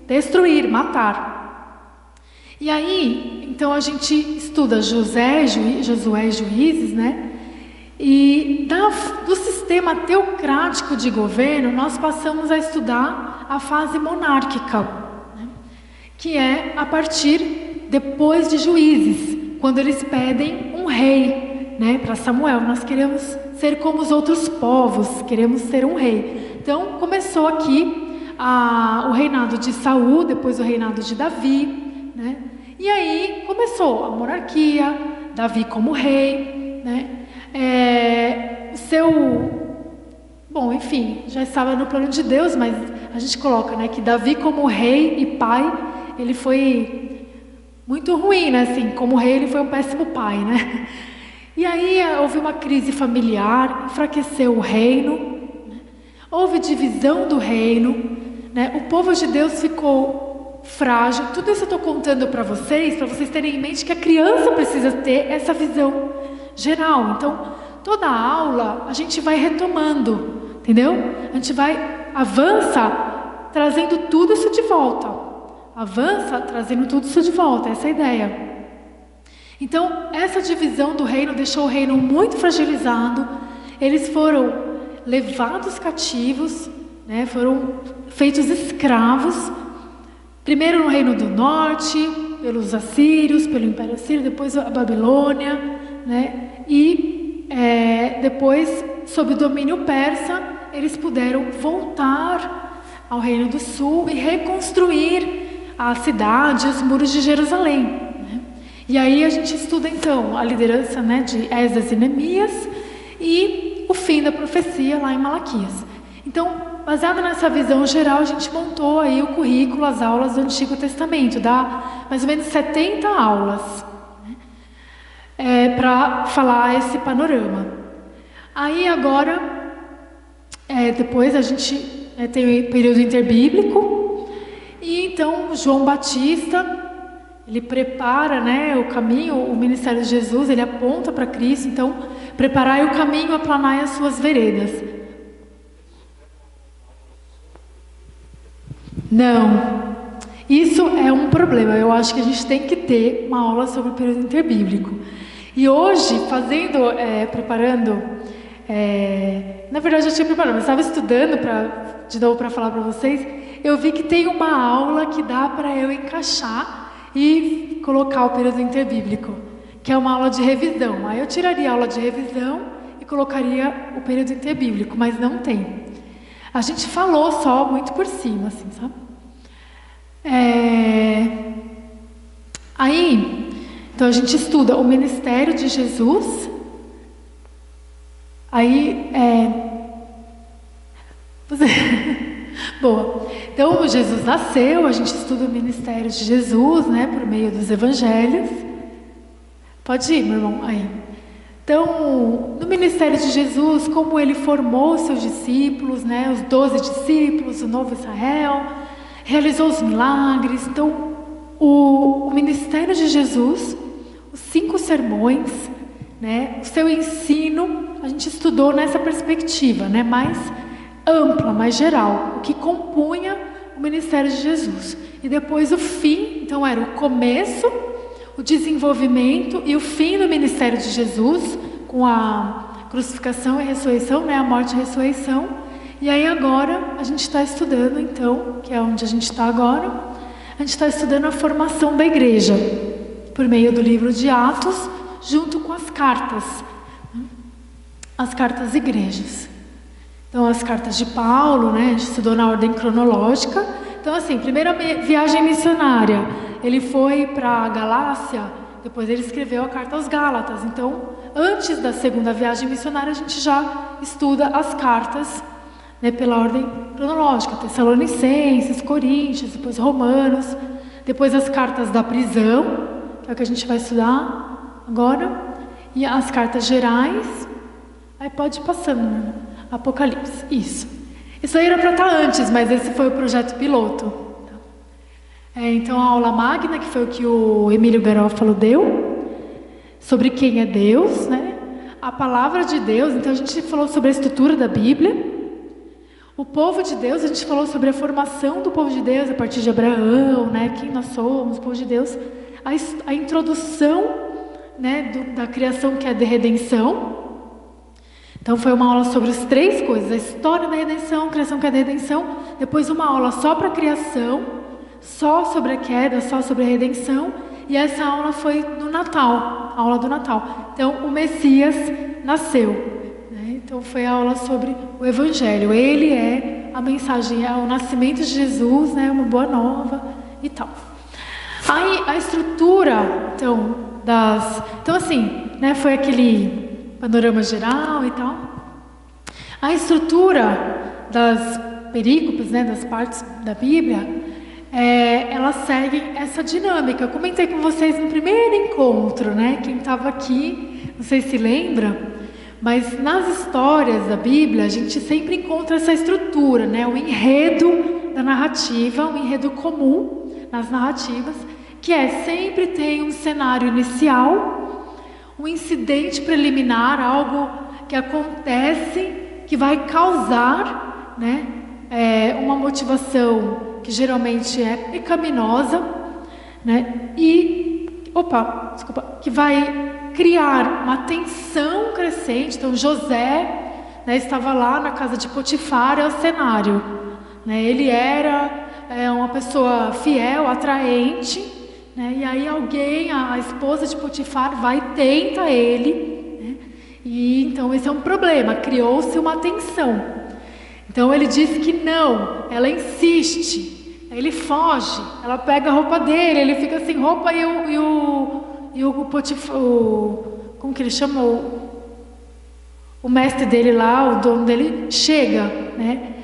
destruir, matar. E aí, então a gente estuda Josué e Juízes, né? E do sistema teocrático de governo, nós passamos a estudar a fase monárquica, né? Que é a partir depois de Juízes, quando eles pedem um rei, né, para Samuel. Nós queremos ser como os outros povos, queremos ser um rei. Então começou aqui o reinado de Saul, depois o reinado de Davi, né? E aí começou a monarquia, Davi como rei, né? Bom, enfim, já estava no plano de Deus, mas a gente coloca, né, que Davi como rei e pai, ele foi muito ruim, né? Assim, como rei ele foi um péssimo pai, né? E aí houve uma crise familiar, enfraqueceu o reino, né? Houve divisão do reino, né? O povo de Deus ficou frágil. Tudo isso eu estou contando para vocês terem em mente que a criança precisa ter essa visão geral. Então, toda a aula a gente vai retomando, entendeu? A gente avança trazendo tudo isso de volta. Avança trazendo tudo isso de volta, essa é a ideia. Então, essa divisão do reino deixou o reino muito fragilizado. Eles foram levados cativos, né? Foram feitos escravos. Primeiro no Reino do Norte, pelos assírios, pelo Império Assírio, depois a Babilônia, né? E depois, sob o domínio persa, eles puderam voltar ao Reino do Sul e reconstruir a cidade, os muros de Jerusalém, né? E aí a gente estuda então a liderança, né, de Esdras e Neemias e o fim da profecia lá em Malaquias. Então, baseado nessa visão geral, a gente montou aí o currículo, as aulas do Antigo Testamento, dá mais ou menos 70 aulas, né, para falar esse panorama. Aí agora depois a gente tem o período interbíblico, e então João Batista, ele prepara, né, o caminho, o ministério de Jesus, ele aponta para Cristo. Então, preparai o caminho, aplanai as suas veredas. Não, isso é um problema. Eu acho que a gente tem que ter uma aula sobre o período interbíblico. E hoje, preparando, na verdade eu tinha preparado, mas estava estudando de novo para falar para vocês, eu vi que tem uma aula que dá para eu encaixar e colocar o período interbíblico, que é uma aula de revisão. Aí eu tiraria a aula de revisão e colocaria o período interbíblico, mas não tem. A gente falou só muito por cima, assim, sabe? Aí, então a gente estuda o ministério de Jesus. Aí, Boa. Então, Jesus nasceu, a gente estuda o ministério de Jesus, né, por meio dos evangelhos. Pode ir, meu irmão, aí. Então, no ministério de Jesus, como ele formou os seus discípulos, né, os 12 discípulos, o novo Israel, realizou os milagres. Então, o ministério de Jesus, os 5 sermões, né, o seu ensino, a gente estudou nessa perspectiva, né, mais ampla, mais geral, o que compunha o ministério de Jesus. E depois o fim, então era o começo, o desenvolvimento e o fim do ministério de Jesus, com a crucificação e ressurreição, né, a morte e a ressurreição. E aí agora a gente está estudando, então, que é onde a gente está agora, a gente está estudando a formação da igreja, por meio do livro de Atos, junto com as cartas igrejas. Então, as cartas de Paulo, né, a gente estudou na ordem cronológica. Então, assim, primeira viagem missionária, ele foi para a Galácia, depois ele escreveu a carta aos Gálatas. Então, antes da segunda viagem missionária, a gente já estuda as cartas, né, pela ordem cronológica. Tessalonicenses, Coríntios, depois Romanos, depois as cartas da prisão, que é o que a gente vai estudar agora, e as cartas gerais. Aí pode ir passando, né? Apocalipse, isso. Isso aí era para estar antes, mas esse foi o projeto piloto. Então a aula magna, que foi o que o Emílio Garófalo deu, sobre quem é Deus, né? A palavra de Deus. Então a gente falou sobre a estrutura da Bíblia. O povo de Deus, a gente falou sobre a formação do povo de Deus a partir de Abraão, né? Quem nós somos, o povo de Deus. A introdução, né, da criação, que é de redenção. Então foi uma aula sobre as 3 coisas: a história da redenção, a criação, que é da redenção. Depois uma aula só para a criação, só sobre a queda, só sobre a redenção. E essa aula foi no Natal, a aula do Natal. Então o Messias nasceu, né? Então foi a aula sobre o Evangelho. Ele é a mensagem, é o nascimento de Jesus, né? Uma boa nova e tal. Aí a estrutura, então assim, né? Foi aquele panorama geral e tal. A estrutura das perícopes, né, das partes da Bíblia, elas seguem essa dinâmica. Eu comentei com vocês no primeiro encontro, né? Quem estava aqui, não sei se lembra, mas nas histórias da Bíblia a gente sempre encontra essa estrutura, né? O enredo da narrativa, um enredo comum nas narrativas, que sempre tem um cenário inicial, um incidente preliminar, algo que acontece, que vai causar, né, uma motivação que geralmente é pecaminosa, né, que vai criar uma tensão crescente. Então José, né, estava lá na casa de Potifar, é o cenário, né, ele era uma pessoa fiel, atraente, né? E aí a esposa de Potifar, vai e tenta ele, né? E então esse é um problema, criou-se uma tensão. Então ele diz que não, ela insiste, ele foge, ela pega a roupa dele, ele fica sem roupa, e o Potifar, como que ele chama? O mestre dele lá, o dono dele, chega, né?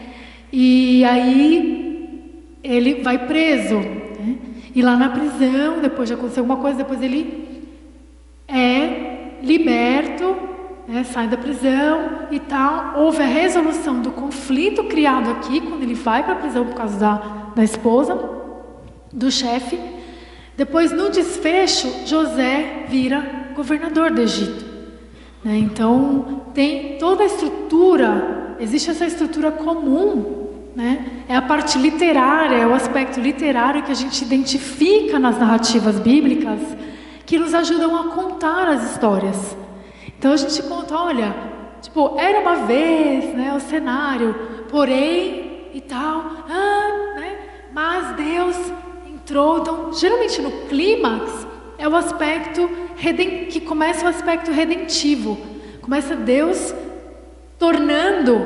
E aí ele vai preso, né? E lá na prisão, depois de acontecer alguma coisa, depois ele é liberto, sai da prisão e tal. Houve a resolução do conflito criado aqui, quando ele vai para a prisão por causa da esposa, do chefe. Depois, no desfecho, José vira governador do Egito. Então, tem toda a estrutura, existe essa estrutura comum, é a parte literária, é o aspecto literário que a gente identifica nas narrativas bíblicas, que nos ajudam a contar as histórias. Então a gente conta, olha, era uma vez, o cenário, porém e tal, mas Deus entrou. Então, geralmente no clímax é o aspecto que começa o aspecto redentivo. Começa Deus tornando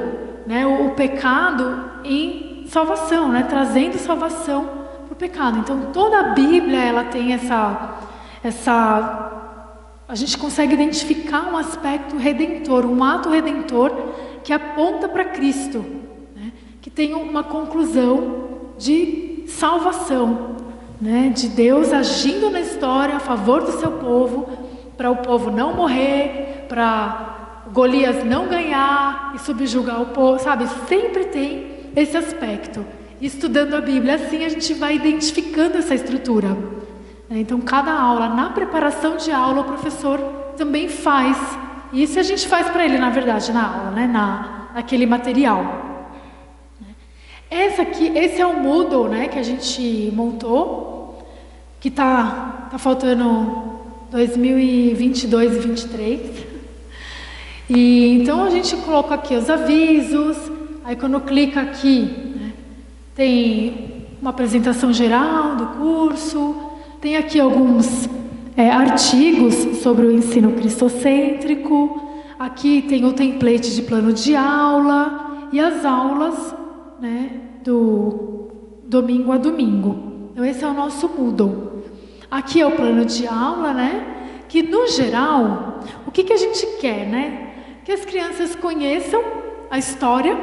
o pecado em salvação, trazendo salvação para o pecado. Então toda a Bíblia ela tem a gente consegue identificar um aspecto redentor, um ato redentor que aponta para Cristo, que tem uma conclusão de salvação, de Deus agindo na história a favor do seu povo, para o povo não morrer, para Golias não ganhar e subjugar o povo, sabe? Sempre tem esse aspecto. Estudando a Bíblia assim, a gente vai identificando essa estrutura. Então, cada aula, na preparação de aula, o professor também faz. Isso a gente faz para ele, na verdade, na aula, naquele material. Esse é o Moodle, que a gente montou, que tá faltando 2022 e 2023. E então a gente coloca aqui os avisos. Aí quando clica aqui, tem uma apresentação geral do curso. Tem aqui alguns artigos sobre o ensino cristocêntrico. Aqui tem o template de plano de aula e as aulas, do domingo a domingo. Então esse é o nosso Moodle. Aqui é o plano de aula, que no geral, o que a gente quer, que as crianças conheçam a história,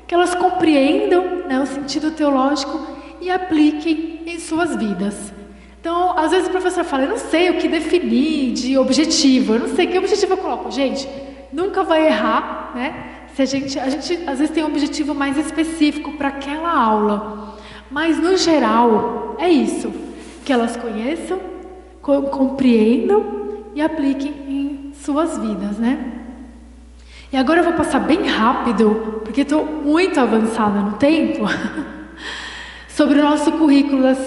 que elas compreendam o sentido teológico e apliquem em suas vidas. Então, às vezes o professor fala, eu não sei o que definir de objetivo, eu não sei que objetivo eu coloco. Gente, nunca vai errar, Se a gente às vezes tem um objetivo mais específico para aquela aula. Mas, no geral, é isso. Que elas conheçam, compreendam e apliquem em suas vidas, E agora eu vou passar bem rápido, porque estou muito avançada no tempo, sobre o nosso currículo das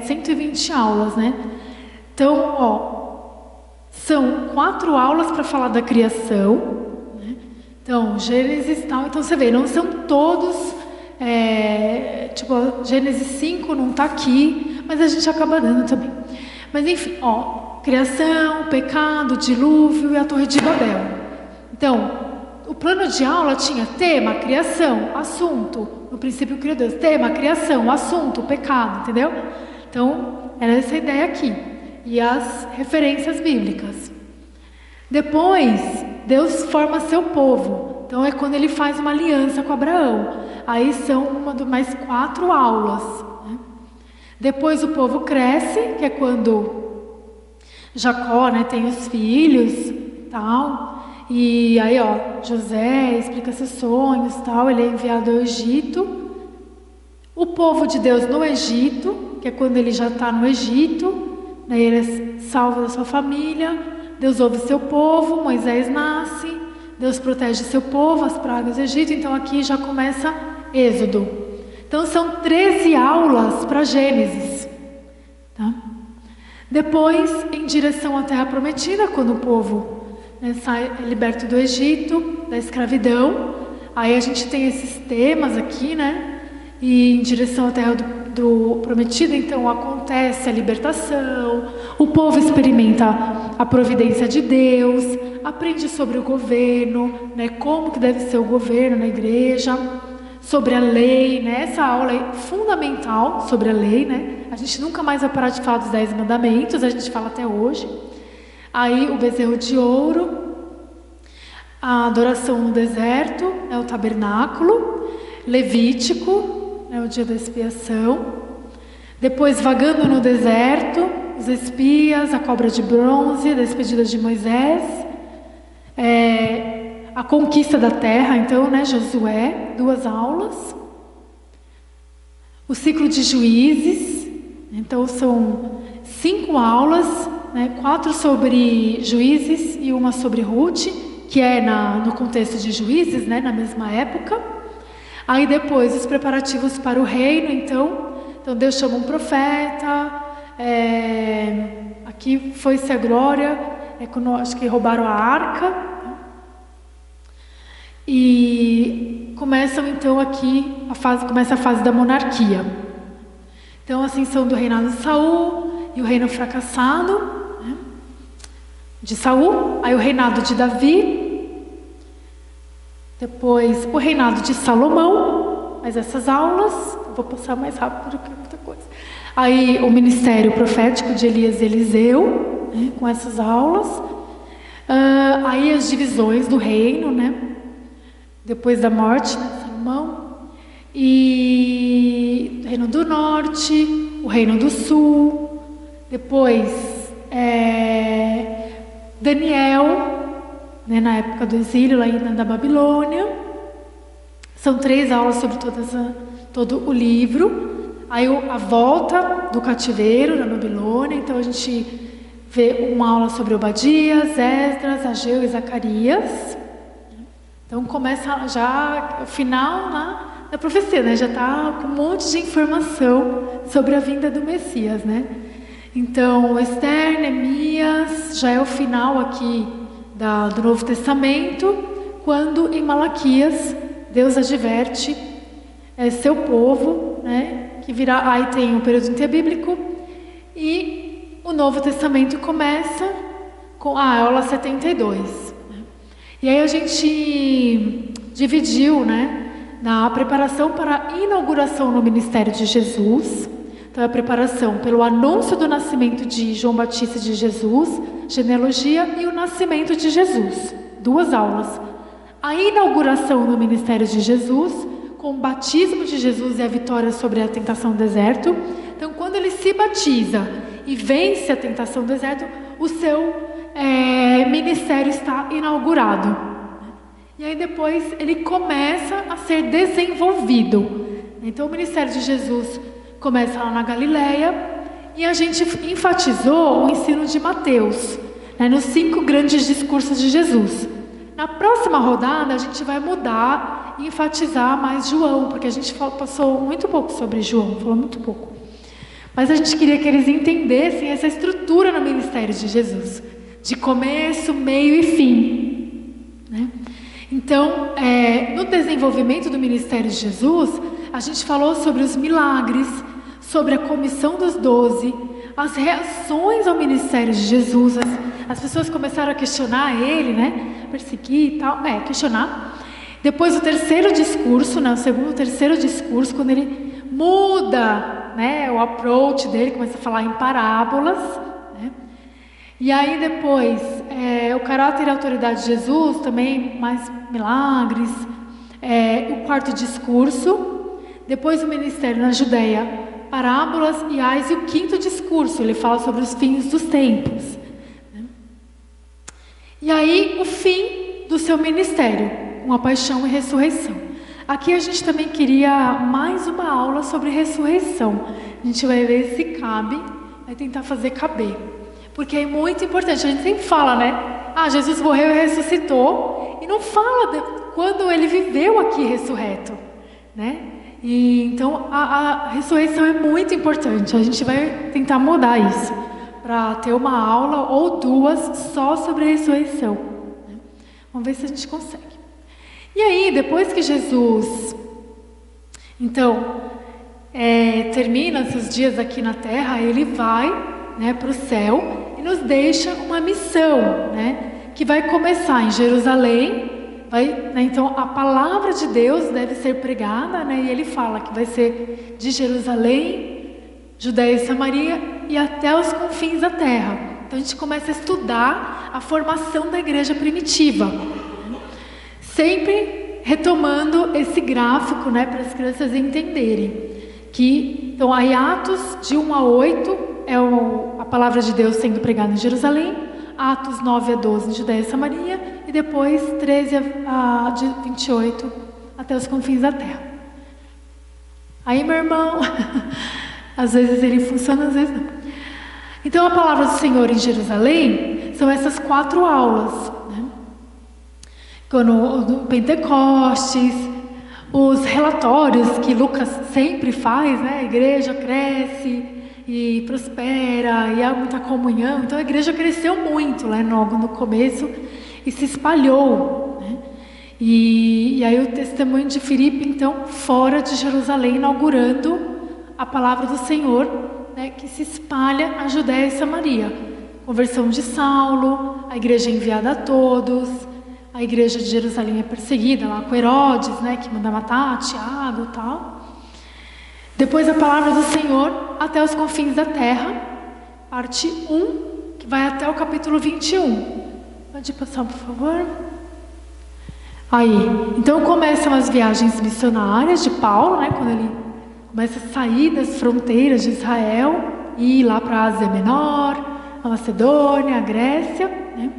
120 aulas, Então, são 4 aulas para falar da criação, Então, Gênesis e tal. Então, você vê, não são todos, Gênesis 5 não está aqui, mas a gente acaba dando também. Mas, enfim, criação, pecado, dilúvio e a Torre de Babel. Então, o plano de aula tinha tema, criação, assunto. No princípio criou Deus. Tema, criação, assunto, pecado, entendeu? Então, era essa ideia aqui. E as referências bíblicas. Depois, Deus forma seu povo. Então, é quando ele faz uma aliança com Abraão. Aí são mais 4 aulas. Depois o povo cresce, que é quando Jacó, tem os filhos, tal. E aí, José explica seus sonhos, tal. Ele é enviado ao Egito. O povo de Deus no Egito, que é quando ele já está no Egito, ele é salvo da sua família. Deus ouve seu povo, Moisés nasce, Deus protege seu povo, as pragas do Egito. Então aqui já começa Êxodo. Então são 13 aulas para Gênesis. Tá? Depois, em direção à Terra Prometida, quando o povo é liberto do Egito, da escravidão. Aí a gente tem esses temas aqui, E em direção à Terra do Prometido, então acontece a libertação, o povo experimenta a providência de Deus, aprende sobre o governo, como que deve ser o governo na igreja, sobre a lei, Essa aula é fundamental sobre a lei, A gente nunca mais vai parar de falar dos 10 mandamentos, a gente fala até hoje. Aí o bezerro de ouro, a adoração no deserto, o tabernáculo, Levítico, o dia da expiação. Depois, vagando no deserto, os espias, a cobra de bronze, a despedida de Moisés. A conquista da terra, então, né, Josué, 2 aulas. O ciclo de Juízes, então são 5 aulas, né, 4 sobre Juízes e uma sobre Ruth, que é no contexto de Juízes, né, na mesma época. Aí depois os preparativos para o reino, então Deus chama um profeta, aqui foi-se a glória, quando acho que roubaram a arca, e começam então aqui começa a fase da monarquia. Então assim são do reinado de Saul e o reino fracassado, né, de Saul, aí o reinado de Davi, depois o reinado de Salomão, mas essas aulas eu vou passar mais rápido do que muita coisa. Aí o ministério profético de Elias e Eliseu, né, com essas aulas. Aí as divisões do reino, né, depois da morte, né, de Salomão. E o reino do norte, o reino do sul. Depois Daniel, né, na época do exílio, lá ainda da Babilônia. São 3 aulas sobre todo o livro. Aí a volta do cativeiro na Babilônia. Então a gente vê uma aula sobre Obadias, Esdras, Ageu e Zacarias. Então começa já o final da profecia, né? Já está com um monte de informação sobre a vinda do Messias, né? Então Esther, Neemias, já é o final aqui do Novo Testamento, quando em Malaquias Deus adverte seu povo, né? Que virá, aí tem o período interbíblico e o Novo Testamento começa com a aula 72. Né? E aí a gente dividiu, né, na preparação para a inauguração no ministério de Jesus. Então a preparação pelo anúncio do nascimento de João Batista de Jesus, genealogia e o nascimento de Jesus. 2 aulas. A inauguração no ministério de Jesus, com o batismo de Jesus e a vitória sobre a tentação do deserto. Então, quando ele se batiza e vence a tentação do deserto, o seu ministério está inaugurado. E aí depois ele começa a ser desenvolvido. Então, o ministério de Jesus começa lá na Galileia e a gente enfatizou o ensino de Mateus, né, nos 5 grandes discursos de Jesus. Na próxima rodada, a gente vai mudar e enfatizar mais João, porque a gente passou muito pouco sobre João, falou muito pouco. Mas a gente queria que eles entendessem essa estrutura no ministério de Jesus, de começo, meio e fim. Né? Então, no desenvolvimento do ministério de Jesus, a gente falou sobre os milagres, sobre a comissão dos 12, as reações ao ministério de Jesus. As pessoas começaram a questionar ele, né? Perseguir e tal, questionar. Depois o terceiro discurso, né? O segundo, terceiro discurso, quando ele muda, né, o approach dele, começa a falar em parábolas, né? E aí depois, o caráter e a autoridade de Jesus, também mais milagres. O quarto discurso, depois o ministério na Judéia, parábolas e ais, e o quinto discurso, ele fala sobre os fins dos tempos. Né? E aí, o fim do seu ministério, uma paixão e ressurreição. Aqui a gente também queria mais uma aula sobre ressurreição. A gente vai ver se cabe, vai tentar fazer caber. Porque é muito importante, a gente sempre fala, né? Jesus morreu e ressuscitou, e não fala quando ele viveu aqui ressurreto, né? E então a ressurreição é muito importante. A gente vai tentar mudar isso para ter uma aula ou 2 só sobre a ressurreição. Né? Vamos ver se a gente consegue. E aí, depois que Jesus, então, termina seus dias aqui na Terra, ele vai, né, para o céu e nos deixa uma missão, né, que vai começar em Jerusalém. Né, então a palavra de Deus deve ser pregada, né, e ele fala que vai ser de Jerusalém, Judéia e Samaria e até os confins da terra. Então a gente começa a estudar a formação da igreja primitiva, sempre retomando esse gráfico, né, para as crianças entenderem que, então, aí Atos de 1 a 8 é a palavra de Deus sendo pregada em Jerusalém, Atos 9 a 12 em Judéia e Samaria, e depois 13 de 28 até os confins da terra. Aí, meu irmão, às vezes ele funciona, às vezes não. Então, a palavra do Senhor em Jerusalém são essas 4 aulas, né? Quando Pentecostes, os relatórios que Lucas sempre faz, né? A igreja cresce e prospera e há muita comunhão. Então a igreja cresceu muito, né? Logo no começo, e se espalhou, né? E aí o testemunho de Filipe, então, fora de Jerusalém, inaugurando a palavra do Senhor, né? Que se espalha a Judéia e Samaria. Conversão de Saulo, a igreja é enviada a todos. A igreja de Jerusalém é perseguida lá com Herodes, né, que manda matar Tiago e tal. Depois a palavra do Senhor até os confins da terra, parte 1, que vai até o capítulo 21. Pode passar, por favor? Aí, então começam as viagens missionárias de Paulo, né, quando ele começa a sair das fronteiras de Israel e ir lá para a Ásia Menor, a Macedônia, a Grécia, né?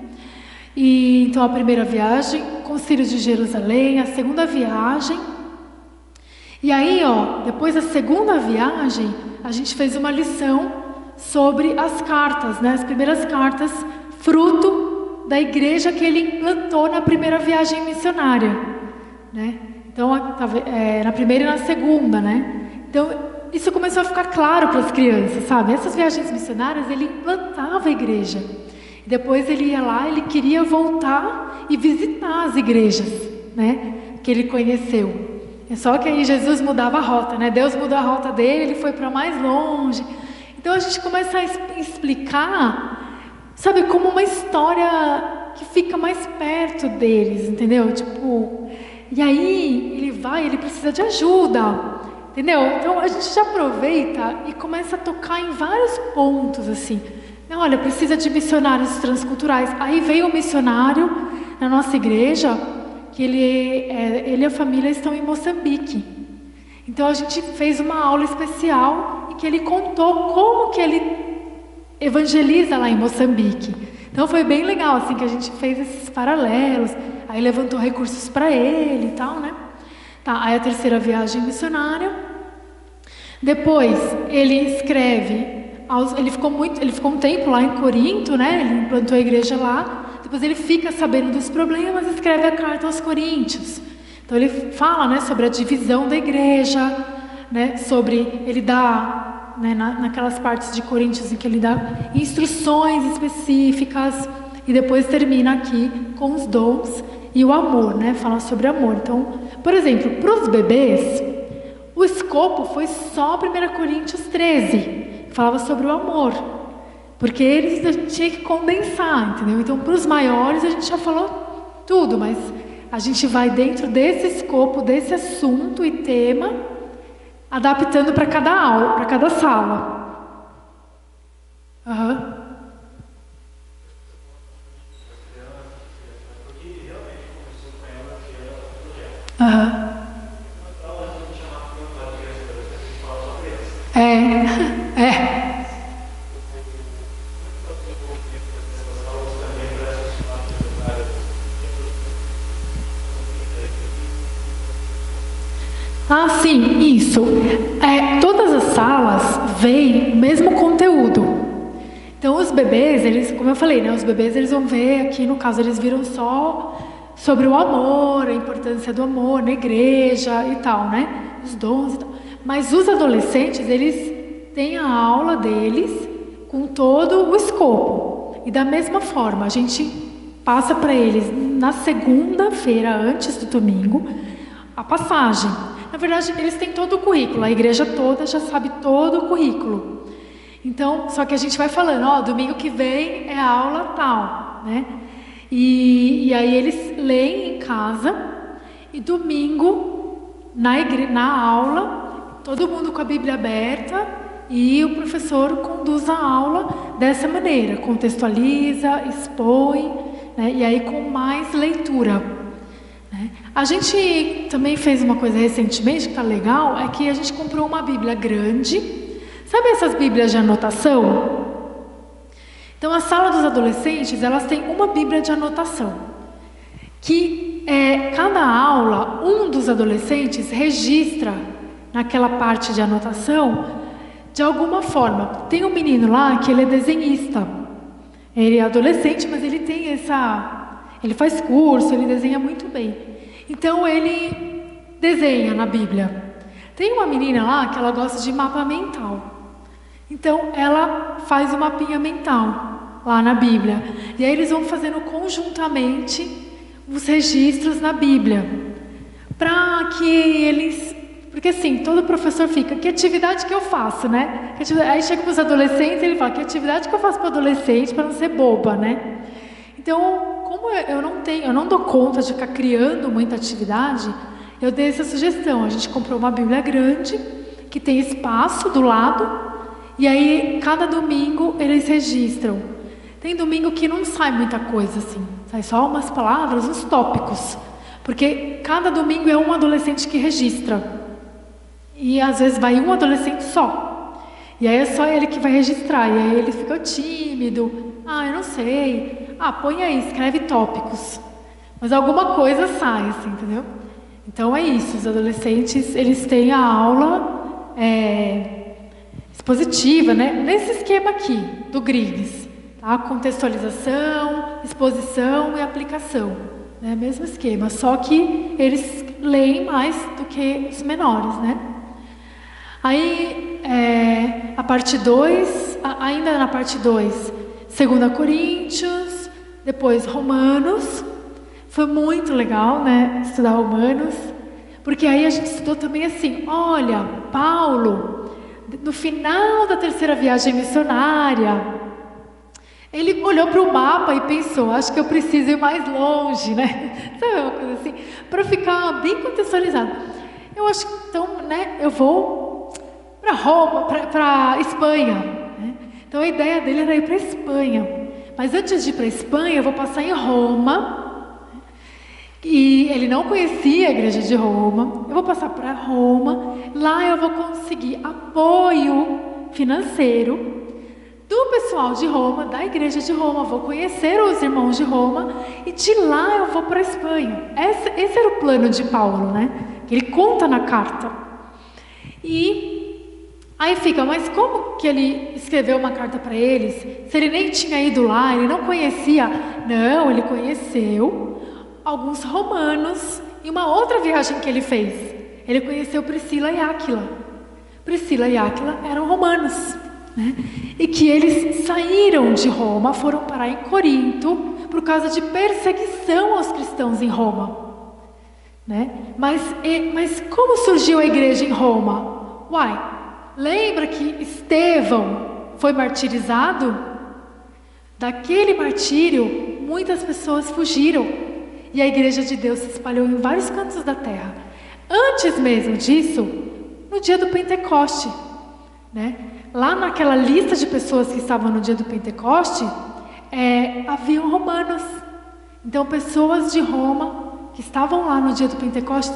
E então a primeira viagem, Concílio de Jerusalém, a segunda viagem. E aí, depois da segunda viagem, a gente fez uma lição sobre as cartas, né? As primeiras cartas, fruto da igreja que ele implantou na primeira viagem missionária, né? Então, na primeira e na segunda, né? Então, isso começou a ficar claro para as crianças, sabe? Essas viagens missionárias, ele implantava a igreja. Depois ele ia lá, ele queria voltar e visitar as igrejas, né, que ele conheceu. É só que aí Jesus mudava a rota, né? Deus mudou a rota dele, ele foi para mais longe. Então a gente começa a explicar, sabe, como uma história que fica mais perto deles, entendeu? Tipo, e aí ele precisa de ajuda, entendeu? Então a gente já aproveita e começa a tocar em vários pontos, assim. Olha, precisa de missionários transculturais. Aí veio um missionário na nossa igreja, que ele e a família estão em Moçambique. Então a gente fez uma aula especial em que ele contou como que ele evangeliza lá em Moçambique. Então foi bem legal, assim, que a gente fez esses paralelos, aí levantou recursos para ele e tal, né? Tá, aí a terceira viagem missionária. Depois ele escreve... Ele ficou um tempo lá em Corinto, né? Ele implantou a igreja lá. Depois ele fica sabendo dos problemas e escreve a carta aos Coríntios. Então ele fala, né, sobre a divisão da igreja, né? Ele dá, né, naquelas partes de Coríntios em que ele dá instruções específicas e depois termina aqui com os dons e o amor, né? Fala sobre amor. Então, por exemplo, para os bebês, o escopo foi só 1 Coríntios 13. Falava sobre o amor, porque eles a gente tinha que condensar, entendeu? Então, para os maiores a gente já falou tudo, mas a gente vai dentro desse escopo, desse assunto e tema, adaptando para cada aula, para cada sala. Aham. Aham. É. Ah, sim, isso. Todas as salas veem o mesmo conteúdo. Então os bebês, eles, como eu falei, né, os bebês eles vão ver aqui, no caso, eles viram só sobre o amor, a importância do amor na igreja e tal, né? Os dons e tal. Mas os adolescentes, eles têm a aula deles com todo o escopo. E da mesma forma, a gente passa para eles na segunda-feira, antes do domingo, a passagem. Na verdade, eles têm todo o currículo, a igreja toda já sabe todo o currículo. Então, só que a gente vai falando, domingo que vem é a aula tal, né? E aí eles leem em casa e domingo, na aula, todo mundo com a Bíblia aberta e o professor conduz a aula dessa maneira, contextualiza, expõe, né? E aí com mais leitura. A gente também fez uma coisa recentemente que está legal, é que a gente comprou uma Bíblia grande. Sabe essas Bíblias de anotação? Então a sala dos adolescentes, elas têm uma Bíblia de anotação. que cada aula, um dos adolescentes registra naquela parte de anotação, de alguma forma. Tem um menino lá que ele é desenhista. Ele é adolescente, mas ele tem ele faz curso, ele desenha muito bem. Então ele desenha na Bíblia. Tem uma menina lá que ela gosta de mapa mental. Então ela faz o mapinha mental lá na Bíblia. E aí eles vão fazendo conjuntamente os registros na Bíblia. Para que eles... Porque assim, todo professor fica, que atividade que eu faço, né? Aí chega para os adolescentes e ele fala, que atividade que eu faço para o adolescente para não ser boba, né? Então, como eu não dou conta de ficar criando muita atividade, eu dei essa sugestão. A gente comprou uma Bíblia grande, que tem espaço do lado, e aí cada domingo eles registram. Tem domingo que não sai muita coisa assim, sai só umas palavras, uns tópicos, porque cada domingo é um adolescente que registra. E às vezes vai um adolescente só. E aí é só ele que vai registrar. E aí ele fica tímido. Eu não sei. Põe aí, escreve tópicos. Mas alguma coisa sai, assim, entendeu? Então é isso. Os adolescentes, eles têm a aula expositiva, né? Nesse esquema aqui, do GRIDS. Tá? Contextualização, exposição e aplicação. Né? Mesmo esquema. Só que eles leem mais do que os menores, né? Aí, a parte 2, ainda na parte 2, 2 Coríntios, depois Romanos. Foi muito legal, né, estudar Romanos, porque aí a gente estudou também assim, olha, Paulo, no final da 3ª viagem missionária, ele olhou para o mapa e pensou, acho que eu preciso ir mais longe, né? Sabe uma coisa assim? Para ficar bem contextualizado. Eu acho que, então, né, eu vou para Roma, para Espanha. Né? Então a ideia dele era ir para Espanha. Mas antes de ir para Espanha, eu vou passar em Roma. E ele não conhecia a igreja de Roma. Eu vou passar para Roma. Lá eu vou conseguir apoio financeiro do pessoal de Roma, da igreja de Roma. Vou conhecer os irmãos de Roma. E de lá eu vou para a Espanha. Esse era o plano de Paulo, né? Que ele conta na carta. E aí fica, mas como que ele escreveu uma carta para eles? Se ele nem tinha ido lá, ele não conhecia. Não, ele conheceu alguns romanos em uma outra viagem que ele fez. Ele conheceu Priscila e Áquila. Priscila e Áquila eram romanos. Né? E que eles saíram de Roma, foram parar em Corinto por causa de perseguição aos cristãos em Roma. Né? Mas como surgiu a igreja em Roma? Lembra que Estevão foi martirizado? Daquele martírio, muitas pessoas fugiram. E a igreja de Deus se espalhou em vários cantos da terra. Antes mesmo disso, no dia do Pentecoste, né? Lá naquela lista de pessoas que estavam no dia do Pentecoste, haviam romanos. Então pessoas de Roma, que estavam lá no dia do Pentecoste,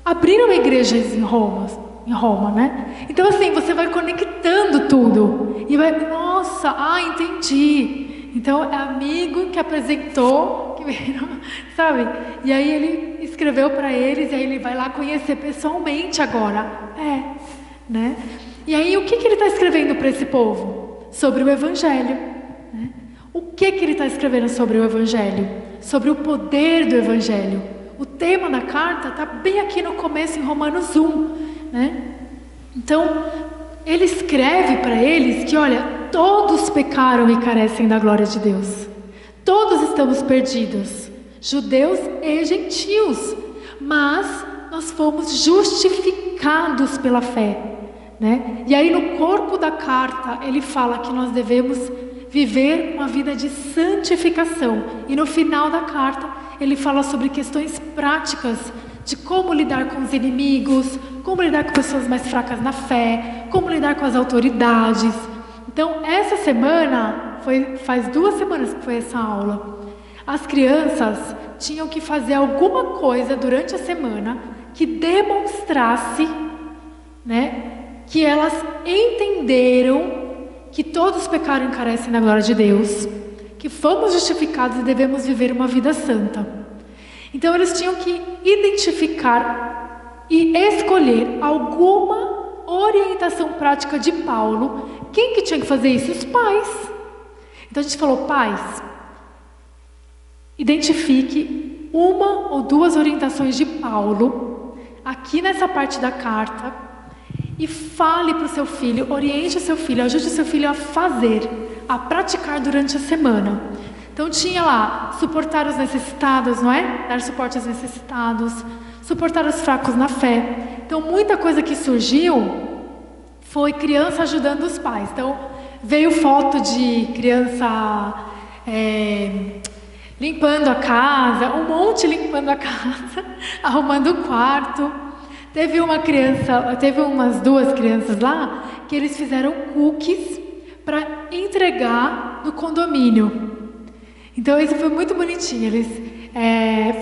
abriram igrejas em Roma, né? Então assim, você vai conectando tudo e vai, nossa, entendi. Então é amigo que apresentou, que veio, sabe? E aí ele escreveu para eles, e aí ele vai lá conhecer pessoalmente agora, né? E aí o que ele está escrevendo para esse povo? Sobre o Evangelho, né? O que ele está escrevendo sobre o Evangelho? Sobre o poder do Evangelho. O tema da carta está bem aqui no começo, em Romanos 1, né? Então, ele escreve para eles que, olha, todos pecaram e carecem da glória de Deus. Todos estamos perdidos, judeus e gentios, mas nós fomos justificados pela fé, né? E aí no corpo da carta ele fala que nós devemos viver uma vida de santificação. E no final da carta ele fala sobre questões práticas de como lidar com os inimigos, como lidar com pessoas mais fracas na fé, como lidar com as autoridades. Então essa semana, faz 2 semanas que foi essa aula, as crianças tinham que fazer alguma coisa durante a semana que demonstrasse, né, que elas entenderam que todos pecaram e carecem da glória de Deus, que fomos justificados e devemos viver uma vida santa. Então eles tinham que identificar e escolher alguma orientação prática de Paulo. Quem que tinha que fazer isso? Os pais. Então a gente falou: pais, identifique uma ou duas orientações de Paulo aqui nessa parte da carta e fale para o seu filho, oriente o seu filho, ajude o seu filho a fazer, a praticar durante a semana. Então tinha lá, suportar os necessitados, não é? Dar suporte aos necessitados, suportar os fracos na fé. Então muita coisa que surgiu foi criança ajudando os pais. Então veio foto de criança limpando a casa, um monte limpando a casa, arrumando o quarto. Teve umas duas crianças lá que eles fizeram cookies para entregar no condomínio. Então isso foi muito bonitinho. Eles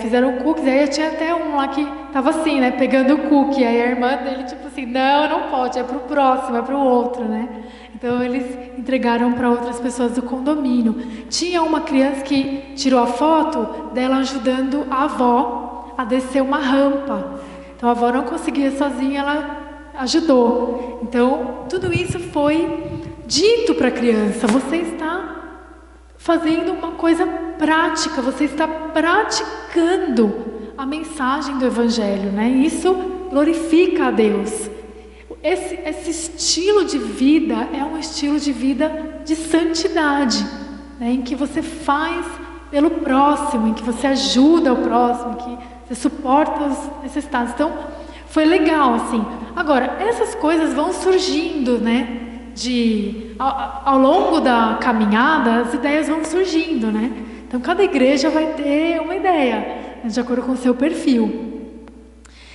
fizeram cookies, aí tinha até um lá que tava assim, né, pegando o cookie. Aí a irmã dele tipo assim: não pode, é pro próximo, é pro outro, né? Então eles entregaram para outras pessoas do condomínio. Tinha uma criança que tirou a foto dela ajudando a avó a descer uma rampa. Então a avó não conseguia sozinha, ela ajudou. Então tudo isso foi dito para a criança: você está fazendo uma coisa prática, você está praticando a mensagem do Evangelho, né? Isso glorifica a Deus. Esse estilo de vida é um estilo de vida de santidade, né? Em que você faz pelo próximo, em que você ajuda o próximo, que você suporta os necessitados. Então, foi legal, assim. Agora, essas coisas vão surgindo, né? Ao longo da caminhada, as ideias vão surgindo, né? Então, cada igreja vai ter uma ideia, de acordo com o seu perfil.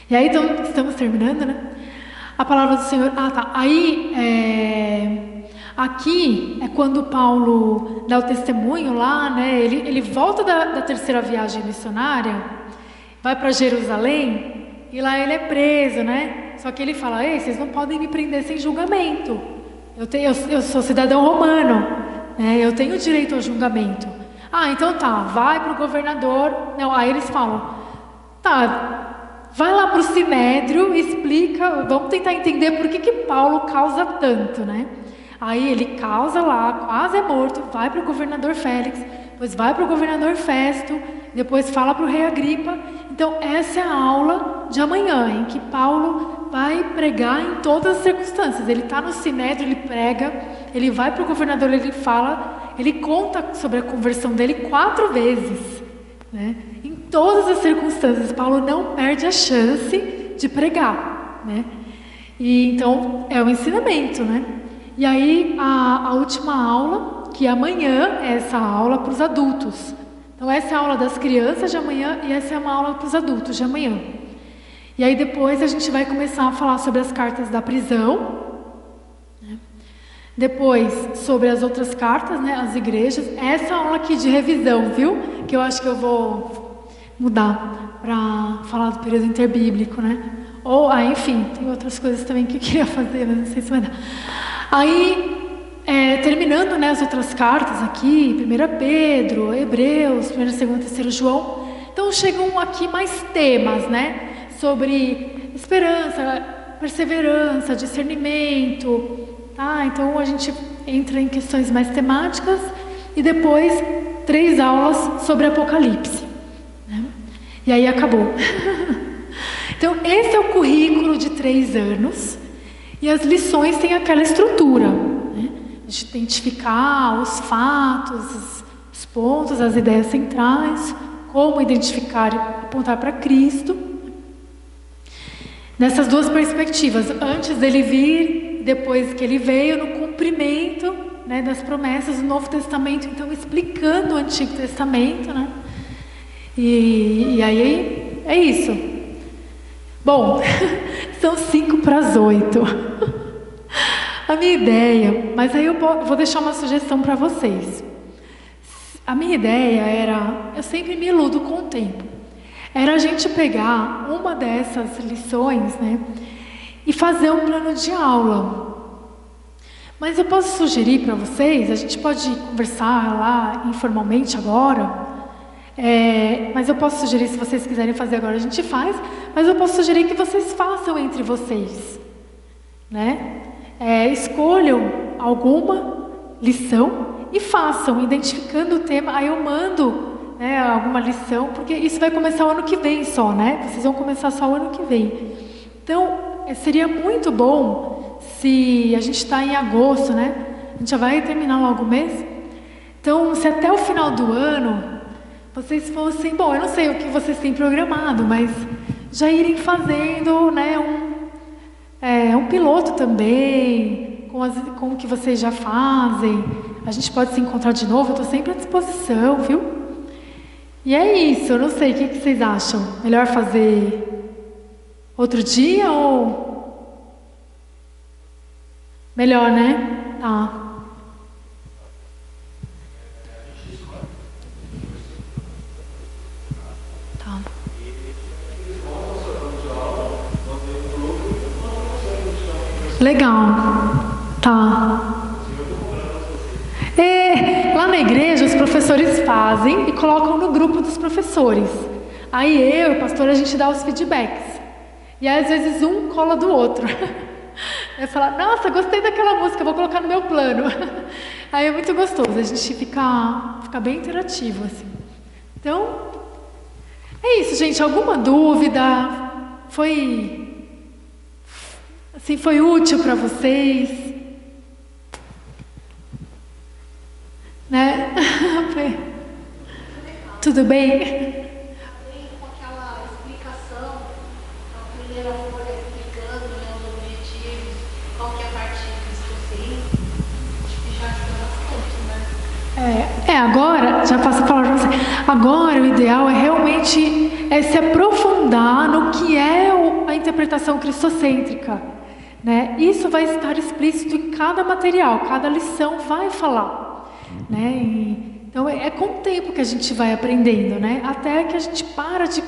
E aí, então, estamos terminando, né? A palavra do Senhor... tá. Aí, aqui é quando Paulo dá o testemunho lá, né? Ele volta da terceira viagem missionária, vai para Jerusalém, e lá ele é preso, né? Só que ele fala: ei, vocês não podem me prender sem julgamento. Eu sou cidadão romano, né? Eu tenho direito ao julgamento. Então tá, vai para o governador. Não, aí eles falam: tá, vai lá para o Sinédrio, explica, vamos tentar entender por que Paulo causa tanto, né? Aí ele causa lá, quase é morto, vai para o governador Félix, depois vai para o governador Festo, depois fala para o rei Agripa. Então essa é a aula de amanhã, em que Paulo vai pregar em todas as circunstâncias. Ele está no Sinédrio, ele prega, ele vai para o governador, ele fala, ele conta sobre a conversão dele 4 vezes, né? Em todas as circunstâncias, Paulo não perde a chance de pregar, né? E então é um ensinamento, né? E aí a última aula, que amanhã é essa aula para os adultos. Então essa é a aula das crianças de amanhã e essa é uma aula para os adultos de amanhã. E aí depois a gente vai começar a falar sobre as cartas da prisão, né? Depois sobre as outras cartas, né, as igrejas. Essa aula aqui de revisão, viu? Que eu acho que eu vou mudar para falar do período interbíblico, né? Ou, enfim, tem outras coisas também que eu queria fazer, mas não sei se vai dar. Aí, terminando, né, as outras cartas aqui, 1 Pedro, Hebreus, 1, 2, 3 João. Então chegam aqui mais temas, né? Sobre esperança, perseverança, discernimento, tá? Então a gente entra em questões mais temáticas e depois 3 aulas sobre Apocalipse, né? E aí acabou. Então esse é o currículo de 3 anos e as lições têm aquela estrutura, né? A gente identificar os fatos, os pontos, as ideias centrais, como identificar e apontar para Cristo. Nessas 2 perspectivas, antes dele vir, depois que ele veio, no cumprimento, né, das promessas do Novo Testamento, então explicando o Antigo Testamento, né? E aí é isso. Bom, são 7:55. A minha ideia, mas aí eu vou deixar uma sugestão para vocês. A minha ideia era, eu sempre me iludo com o tempo, era a gente pegar uma dessas lições, né, e fazer um plano de aula. Mas eu posso sugerir para vocês, a gente pode conversar lá informalmente agora, Mas eu posso sugerir, se vocês quiserem fazer agora, a gente faz, mas eu posso sugerir que vocês façam entre vocês, né? Escolham alguma lição e façam, identificando o tema. Aí eu mando, né, alguma lição, porque isso vai começar o ano que vem só, né? Vocês vão começar só o ano que vem. Então, seria muito bom se a gente está em agosto, né? A gente já vai terminar logo o mês. Então, se até o final do ano vocês fossem, bom, eu não sei o que vocês têm programado, mas já irem fazendo, né, um piloto também, com o que vocês já fazem. A gente pode se encontrar de novo, eu estou sempre à disposição, viu? E é isso, eu não sei, o que vocês acham? Melhor fazer outro dia ou... Melhor, né? Tá. Legal, tá. Lá na igreja os professores fazem e colocam no grupo dos professores. Aí eu e o pastor, a gente dá os feedbacks. E aí, às vezes um cola do outro. Eu falo, nossa, gostei daquela música, vou colocar no meu plano. Aí é muito gostoso, a gente fica bem interativo, assim. Então, é isso, gente. Alguma dúvida? Foi útil para vocês? Né? Tudo bem? Com aquela explicação, a primeira folha explicando, né, os objetivos, qual que é a parte que vocês, acho que já ajuda bastante, né? Agora, já passo a palavra para você. Agora, o ideal é realmente se aprofundar no que é a interpretação cristocêntrica, né? Isso vai estar explícito em cada material, cada lição vai falar, né? Então, é com o tempo que a gente vai aprendendo, né? Até que a gente para de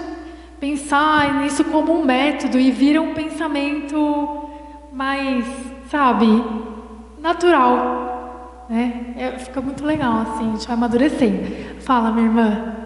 pensar nisso como um método e vira um pensamento mais, sabe, natural, né? Fica muito legal, assim, a gente vai amadurecendo. Fala, minha irmã.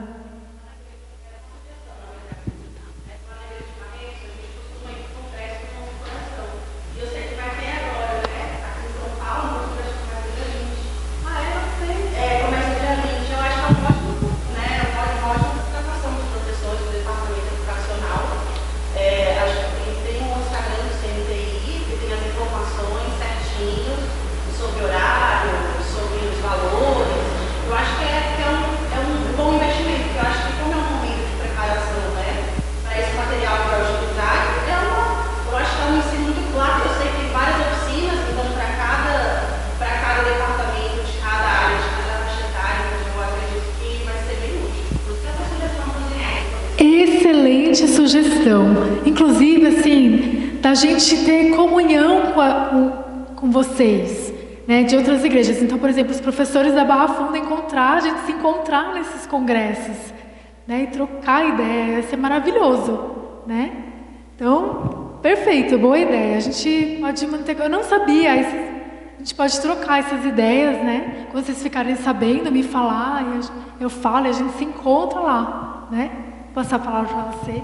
Excelente sugestão. Inclusive, assim, da gente ter comunhão com vocês, né, de outras igrejas. Então, por exemplo, os professores da Barra Funda a gente se encontrar nesses congressos, né, e trocar ideia, ia ser maravilhoso, né? Então, perfeito, boa ideia. A gente pode manter. Eu não sabia, a gente pode trocar essas ideias, né? Quando vocês ficarem sabendo, me falar, eu falo, e a gente se encontra lá, né? Vou passar a palavra para você.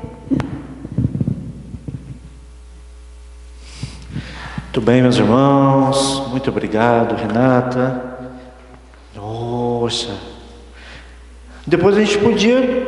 Muito bem, meus irmãos. Muito obrigado, Renata. Nossa. Depois a gente podia